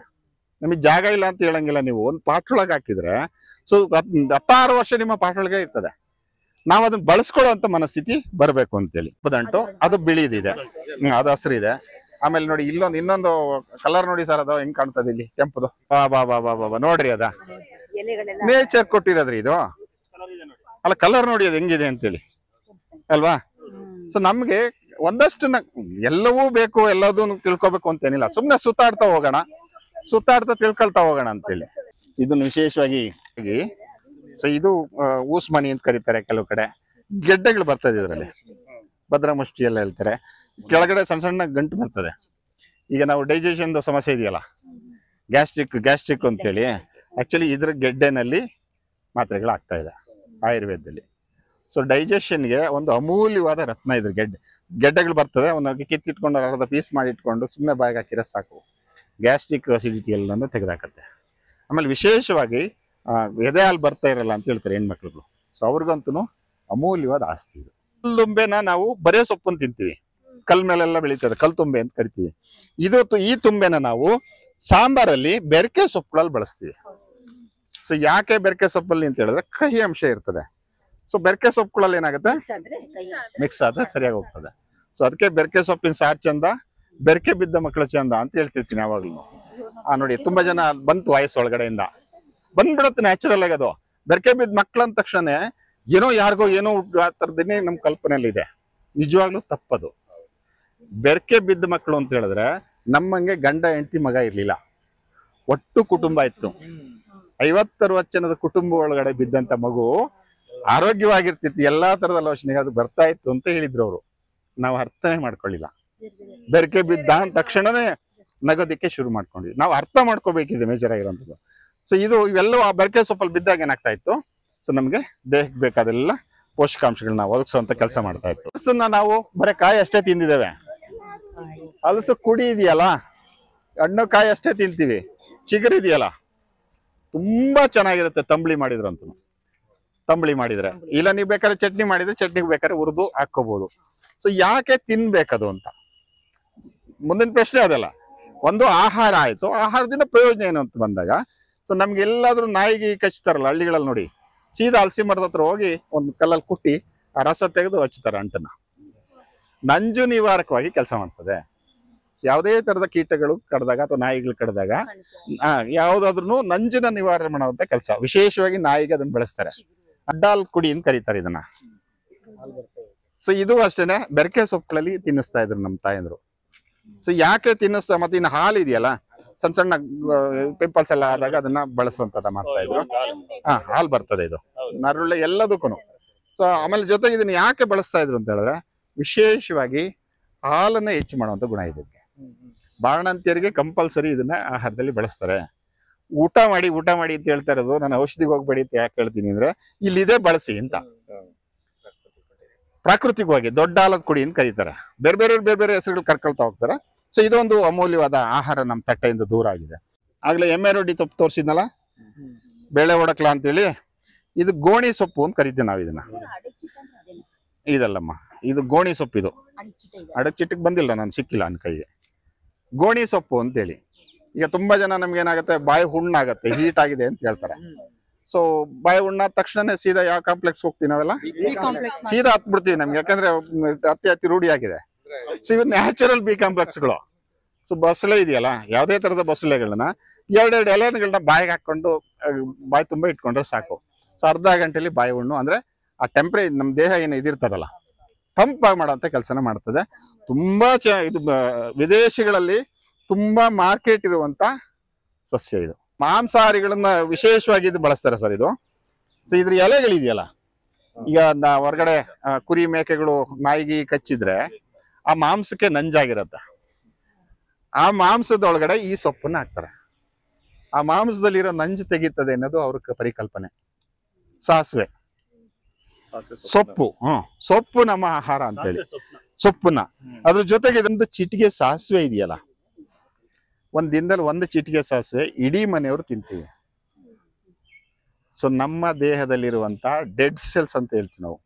ನಮಗೆ ಜಾಗ ಇಲ್ಲ ಅಂತ ಹೇಳಂಗಿಲ್ಲ. ನೀವು ಒಂದು ಪಾಟ್ರೊಳಗೆ ಹಾಕಿದ್ರೆ ಸೊ 16 ವರ್ಷ ನಿಮ್ಮ ಪಾಟ್ರೊಳಗೆ ಇರ್ತದೆ. ನಾವು ಅದನ್ನ ಬಳಸ್ಕೊಳ್ಳೋ ಮನಸ್ಥಿತಿ ಬರ್ಬೇಕು ಅಂತೇಳಿ. ಪದಂಟು ಅದು ಬಿಳಿದಿದೆ, ಅದು ಹಸಿರು ಇದೆ. ಆಮೇಲೆ ನೋಡಿ, ಇನ್ನೊಂದು ಕಲರ್ ನೋಡಿ ಸರ್, ಅದು ಹೆಂಗ್ ಕಾಣ್ತದೆ ಇಲ್ಲಿ, ಕೆಂಪುದು. ಬಾ ನೋಡ್ರಿ, ಅದ ನೇಚರ್ ಕೊಟ್ಟಿರೋದ್ರಿ ಇದು. ಅಲ್ಲ, ಕಲರ್ ನೋಡಿ ಅದು ಹೆಂಗಿದೆ ಅಂತೇಳಿ ಅಲ್ವಾ. ಸೊ ನಮ್ಗೆ ಒಂದಷ್ಟು ಎಲ್ಲವೂ ಬೇಕು, ಎಲ್ಲದೂ ತಿಳ್ಕೊಬೇಕು ಅಂತೇನಿಲ್ಲ. ಸುಮ್ನೆ ಸುತ್ತಾಡ್ತಾ ತಿಳ್ಕೊಳ್ತಾ ಹೋಗೋಣ ಅಂತೇಳಿ. ಇದನ್ನು ವಿಶೇಷವಾಗಿ ಸೊ ಇದು ಊಸ್ಮನಿ ಅಂತ ಕರೀತಾರೆ. ಕೆಲವು ಕಡೆ ಗೆಡ್ಡೆಗಳು ಬರ್ತದೆ ಇದರಲ್ಲಿ, ಭದ್ರಮುಷ್ಟಿ ಎಲ್ಲ ಹೇಳ್ತಾರೆ. ಕೆಳಗಡೆ ಸಣ್ಣ ಸಣ್ಣ ಗಂಟು ಬರ್ತದೆ. ಈಗ ನಾವು ಡೈಜೆಷನ್ ಸಮಸ್ಯೆ ಇದೆಯಲ್ಲ, ಗ್ಯಾಸ್ಟ್ರಿಕ್ ಅಂತೇಳಿ, ಆಕ್ಚುಲಿ ಇದ್ರ ಗೆಡ್ಡೆನಲ್ಲಿ ಮಾತ್ರೆಗಳು ಆಗ್ತಾ ಇದೆ ಆಯುರ್ವೇದದಲ್ಲಿ. ಸೊ ಡೈಜೆಷನ್ಗೆ ಒಂದು ಅಮೂಲ್ಯವಾದ ರತ್ನ ಇದ್ರ ಗೆಡ್ಡೆಗಳು ಬರ್ತದೆ. ಅವನ್ನ ಕಿತ್ತಿಟ್ಕೊಂಡು ಅರ್ಧ ಪೀಸ್ ಮಾಡಿ ಇಟ್ಕೊಂಡು ಸುಮ್ಮನೆ ಬಾಯಿಗೆ ಹಾಕಿರೋ ಸಾಕು, ಗ್ಯಾಸ್ಟ್ರಿಕ್ ಅಸಿಡಿಟಿ ಎಲ್ಲ ತೆಗೆದಾಕತ್ತೆ. ಆಮೇಲೆ ವಿಶೇಷವಾಗಿ ಎದೆ ಹಾಲು ಬರ್ತಾ ಇರಲ್ಲ ಅಂತ ಹೇಳ್ತಾರೆ ಹೆಣ್ಮಕ್ಳಿಗೂ. ಸೊ ಅವ್ರಿಗಂತೂ ಅಮೂಲ್ಯವಾದ ಆಸ್ತಿ ಇದು. ಕಲ್ಲುಂಬೆನ ನಾವು ಬರೇ ಸೊಪ್ಪನ್ನು ತಿಂತೀವಿ, ಕಲ್ ಮೇಲೆಲ್ಲ ಬೆಳೀತದೆ, ಕಲ್ ತುಂಬೆ ಅಂತ ಕರಿತೀವಿ. ಈ ತುಂಬೆನ ನಾವು ಸಾಂಬಾರಲ್ಲಿ ಬೆರಕೆ ಸೊಪ್ಪುಗಳಲ್ಲಿ ಬಳಸ್ತೀವಿ. ಸೊ ಯಾಕೆ ಬೆರಕೆ ಸೊಪ್ಪಲ್ಲಿ ಅಂತ ಹೇಳಿದ್ರೆ ಕಹಿ ಅಂಶ ಇರ್ತದೆ. ಸೊ ಬೆರಕೆ ಸೊಪ್ಪುಗಳಲ್ಲಿ ಏನಾಗುತ್ತೆ, ಮಿಕ್ಸ್ ಆದ್ರೆ ಸರಿಯಾಗಿ ಹೋಗ್ತದೆ. ಸೊ ಅದಕ್ಕೆ ಬೆರಕೆ ಸೊಪ್ಪಿನ ಸಾರು ಚಂದ, ಬೆರಕೆ ಬಿದ್ದ ಮಕ್ಕಳು ಚಂದ ಅಂತ ಹೇಳ್ತಿರ್ತೀನಿ ಯಾವಾಗ್ಲೂ. ನೋಡಿ ತುಂಬಾ ಜನ ಬಂತು ವಯಸ್ಸು ಒಳಗಡೆಯಿಂದ ಬಂದ್ಬಿಡತ್ತೆ ನ್ಯಾಚುರಲ್ ಆಗಿ. ಅದು ಬೆರಕೆ ಬಿದ್ದ ಮಕ್ಳು ಅಂದ ತಕ್ಷಣ ಏನೋ ಯಾರಿಗೋ ಏನೋ ಆ ಥರದನ್ನೇ ನಮ್ಮ ಕಲ್ಪನೆಯಲ್ಲಿ ಇದೆ. ನಿಜವಾಗ್ಲೂ ತಪ್ಪದು. ಬೆರಕೆ ಬಿದ್ದ ಮಕ್ಕಳು ಅಂತ ಹೇಳಿದ್ರೆ ನಮ್ಮಂಗೆ ಗಂಡ ಹೆಂಡತಿ ಮಗ ಇರ್ಲಿಲ್ಲ, ಒಟ್ಟು ಕುಟುಂಬ ಇತ್ತು. 50-60 ಜನದ ಕುಟುಂಬ ಒಳಗಡೆ ಬಿದ್ದಂತ ಮಗು ಆರೋಗ್ಯವಾಗಿರ್ತಿತ್ತು, ಎಲ್ಲಾ ತರದ ಆಲೋಚನೆಗೆ ಅದು ಬರ್ತಾ ಇತ್ತು ಅಂತ ಹೇಳಿದ್ರು ಅವರು. ನಾವು ಅರ್ಥನೇ ಮಾಡ್ಕೊಳ್ಳಿಲ್ಲ. ಬೆರಕೆ ಬಿದ್ದ ಅಂದ ತಕ್ಷಣನೇ ನಗೋದಿಕ್ಕೆ ಶುರು ಮಾಡ್ಕೊಂಡ್ವಿ. ನಾವು ಅರ್ಥ ಮಾಡ್ಕೋಬೇಕಿದೆ ಮೇಜರ್ ಆಗಿರೋಂಥದ್ದು. ಸೊ ಇವೆಲ್ಲವೂ ಆ ಬೆರಕೆ ಸೊಪ್ಪಲ್ಲಿ ಬಿದ್ದಾಗ ಏನಾಗ್ತಾ ಇತ್ತು, ಸೊ ನಮ್ಗೆ ದೇಹಕ್ಕೆ ಬೇಕಾದೆಲ್ಲ ಪೋಷಕಾಂಶಗಳನ್ನ ಒದಗಿಸುವಂತ ಕೆಲಸ ಮಾಡ್ತಾ ಇತ್ತು. ಹಲಸನ್ನ ನಾವು ಬರೀ ಕಾಯಿ ಅಷ್ಟೇ ತಿಂದಿದ್ದೇವೆ. ಹಲಸು ಕುಡಿ ಇದೆಯಲ್ಲ, ಹಣ್ಣು ಕಾಯಿ ಅಷ್ಟೇ ತಿಂತೀವಿ. ಚಿಗುರು ಇದೆಯಲ್ಲ ತುಂಬಾ ಚೆನ್ನಾಗಿರುತ್ತೆ ತಂಬಳಿ ಮಾಡಿದ್ರು ಅಂತ. ತಂಬಳಿ ಮಾಡಿದ್ರೆ ಇಲ್ಲ, ನೀವು ಬೇಕಾದ್ರೆ ಚಟ್ನಿ ಮಾಡಿದ್ರೆ ಚಟ್ನಿಗೆ ಬೇಕಾದ್ರೆ ಹುರಿದು ಹಾಕೋಬಹುದು. ಸೊ ಯಾಕೆ ತಿನ್ಬೇಕದು ಅಂತ ಮುಂದಿನ ಪ್ರಶ್ನೆ ಅದಲ್ಲ. ಒಂದು ಆಹಾರ ಆಯ್ತು, ಆಹಾರದಿಂದ ಪ್ರಯೋಜನ ಏನು ಅಂತ ಬಂದಾಗ, ಸೊ ನಮ್ಗೆ ಎಲ್ಲಾದ್ರೂ ನಾಯಿಗೆ ಕಚ್ತಾರಲ್ಲ ಹಳ್ಳಿಗಳಲ್ಲಿ ನೋಡಿ, ಸೀದಾ ಹಲಸಿ ಮರದ ಹತ್ರ ಹೋಗಿ ಒಂದು ಕಲ್ಲಲ್ಲಿ ಕುಟ್ಟಿ ಆ ರಸ ತೆಗೆದು ಹಚ್ತಾರೆ ಅಂಟನ್ನ. ನಂಜು ನಿವಾರಕವಾಗಿ ಕೆಲಸ ಮಾಡ್ತದೆ. ಯಾವುದೇ ತರದ ಕೀಟಗಳು ಕಡ್ದಾಗ ಅಥವಾ ನಾಯಿಗಳು ಕಡ್ದಾಗ ಯಾವ್ದಾದ್ರು ನಂಜಿನ ನಿವಾರಣೆ ಮಾಡುವಂತ ಕೆಲಸ, ವಿಶೇಷವಾಗಿ ನಾಯಿಗೆ ಅದನ್ನ ಬೆಳೆಸ್ತಾರೆ. ಅಡ್ಡಾಲ್ ಕುಡಿ ಅಂತ ಕರೀತಾರೆ ಇದನ್ನ. ಸೊ ಇದು ಅಷ್ಟೇನೆ ಬೆರಕೆ ಸೊಪ್ಪುಗಳಲ್ಲಿ ತಿನ್ನಿಸ್ತಾ ಇದ್ರು ನಮ್ಮ ತಾಯಂದ್ರು. ಸೊ ಯಾಕೆ ತಿನ್ನಿಸ್ತಾ, ಮತ್ತೆ ಇನ್ನು ಹಾಲು ಇದೆಯಲ್ಲ, ಸಣ್ಣ ಸಣ್ಣ ಪಿಂಪಲ್ಸ್ ಎಲ್ಲ ಆದಾಗ ಅದನ್ನ ಬಳಸುವಂತದ ಮಾಡ್ತಾ ಇದ್ರು. ಹಾಲು ಬರ್ತದೆ ಇದು ನರುಳ್ಳೆ ಎಲ್ಲದಕ್ಕೂ. ಸೊ ಆಮೇಲೆ ಜೊತೆಗೆ ಇದನ್ನ ಯಾಕೆ ಬಳಸ್ತಾ ಇದ್ರು ಅಂತ ಹೇಳಿದ್ರೆ, ವಿಶೇಷವಾಗಿ ಹಾಲನ್ನ ಹೆಚ್ಚು ಮಾಡುವಂತ ಗುಣ ಇದೆ. ಬಾಣಂತಿಯರಿಗೆ ಕಂಪಲ್ಸರಿ ಇದನ್ನ ಆಹಾರದಲ್ಲಿ ಬಳಸ್ತಾರೆ. ಊಟ ಮಾಡಿ ಅಂತ ಹೇಳ್ತಾ ಇರೋದು, ನಾನು ಔಷಧಿಗೆ ಹೋಗ್ಬೇಡಿ ಅಂತ ಯಾಕೆ ಹೇಳ್ತೀನಿ ಅಂದ್ರೆ, ಇಲ್ಲಿದೆ ಬಳಸಿ ಅಂತ. ಪ್ರಾಕೃತಿಕವಾಗಿ ದೊಡ್ಡ ಹಾಲದ ಕುಡಿ ಅಂತ ಕರೀತಾರೆ. ಬೇರೆ ಬೇರೆ ಹೆಸರುಗಳು ಕರ್ಕೊಳ್ತಾ ಹೋಗ್ತಾರೆ. ಸೊ ಇದೊಂದು ಅಮೂಲ್ಯವಾದ ಆಹಾರ ನಮ್ಮ ತಟ್ಟೆಯಿಂದ ದೂರ ಆಗಿದೆ. ಆಗ್ಲೇ ಎಮ್ಮೆ ರೊಟ್ಟಿ ಸೊಪ್ಪು ತೋರಿಸಿದ್ನಲ್ಲ, ಬೇಳೆ ಒಡಕ್ಲ ಅಂತೇಳಿ, ಇದು ಗೋಣಿ ಸೊಪ್ಪು ಅಂತ ಕರಿತೀವಿ ನಾವು ಇದನ್ನ. ಇದಲ್ಲಮ್ಮ, ಇದು ಗೋಣಿ ಸೊಪ್ಪು. ಇದು ಅಡಚಿಟ್ಟಿಗೆ ಬಂದಿಲ್ಲ, ನಾನು ಸಿಕ್ಕಿಲ್ಲ ನನ್ನ ಕೈಗೆ. ಗೋಣಿ ಸೊಪ್ಪು ಅಂತೇಳಿ. ಈಗ ತುಂಬಾ ಜನ ನಮ್ಗೆ ಏನಾಗುತ್ತೆ, ಬಾಯಿ ಹುಣ್ಣಾಗತ್ತೆ, ಹೀಟ್ ಆಗಿದೆ ಅಂತ ಹೇಳ್ತಾರೆ. ಸೊ ಬಾಯಿ ಹುಣ್ಣಾದ ತಕ್ಷಣ ಸೀದಾ ಯಾವ ಕಾಂಪ್ಲೆಕ್ಸ್ ಹೋಗ್ತೀವಿ ನಾವೆಲ್ಲ, ಸೀದಾ ಹತ್ಬಿಡ್ತೀವಿ. ನಮ್ಗೆ ಯಾಕಂದ್ರೆ ಅತಿ ರೂಢಿ ಆಗಿದೆ. ಸೊ ಇವ್ ನ್ಯಾಚುರಲ್ ಬಿ ಕಾಂಪ್ಲೆಕ್ಸ್ಗಳು. ಸೊ ಬಸಳೆ ಇದೆಯಲ್ಲ, ಯಾವುದೇ ತರದ ಬಸಳೆಗಳನ್ನ 2 ಎಲೆಗಳನ್ನ ಬಾಯಿಗೆ ಹಾಕೊಂಡು ಬಾಯಿ ತುಂಬಾ ಇಟ್ಕೊಂಡ್ರೆ ಸಾಕು. ಸೊ ಅರ್ಧ ಗಂಟೆಲಿ ಬಾಯಿ ಹುಣ್ಣು ಅಂದ್ರೆ ಆ ಟೆಂಪ್ರೇಚರ್ ನಮ್ಮ ದೇಹ ಏನು ಇದಿರ್ತದಲ್ಲ, ತಂಪಾಗಿ ಮಾಡೋಂಥ ಕೆಲಸನ ಮಾಡ್ತದೆ. ತುಂಬಾ ಇದು ವಿದೇಶಗಳಲ್ಲಿ ತುಂಬಾ ಮಾರ್ಕೆಟ್ ಇರುವಂತ ಸಸ್ಯ ಇದು. ಮಾಂಸಾಹಾರಿಗಳನ್ನ ವಿಶೇಷವಾಗಿ ಇದು ಬಳಸ್ತಾರೆ ಸರ್ ಇದು. ಸೊ ಇದ್ರ ಎಲೆಗಳಿದೆಯಲ್ಲ, ಈಗ ಹೊರಗಡೆ ಕುರಿ ಮೇಕೆಗಳು ನಾಯಿಗೆ ಕಚ್ಚಿದ್ರೆ ಆ ಮಾಂಸಕ್ಕೆ ನಂಜಾಗಿರತ್ತೆ. ಆ ಮಾಂಸದೊಳಗಡೆ ಈ ಸೊಪ್ಪನ್ನ ಹಾಕ್ತಾರೆ. ಆ ಮಾಂಸದಲ್ಲಿರೋ ನಂಜು ತೆಗೀತದೆ ಅನ್ನೋದು ಅವ್ರ ಪರಿಕಲ್ಪನೆ. ಸಾಸಿವೆ ಸೊಪ್ಪು, ಸೊಪ್ಪು ನಮ್ಮ ಆಹಾರ ಅಂತೇಳಿ ಸೊಪ್ಪನ್ನ, ಅದ್ರ ಜೊತೆಗೆ ಇದೊಂದು ಚಿಟಿಗೆ ಸಾಸಿವೆ ಇದೆಯಲ್ಲ, ಒಂದ್ ದಿನದಲ್ಲಿ 1 ಚಿಟಿಗೆ ಸಾಸಿವೆ ಇಡೀ ಮನೆಯವರು ತಿಂತೀವಿ. ಸೊ ನಮ್ಮ ದೇಹದಲ್ಲಿರುವಂತ ಡೆಡ್ ಸೆಲ್ಸ್ ಅಂತ ಹೇಳ್ತೀವಿ ನಾವು,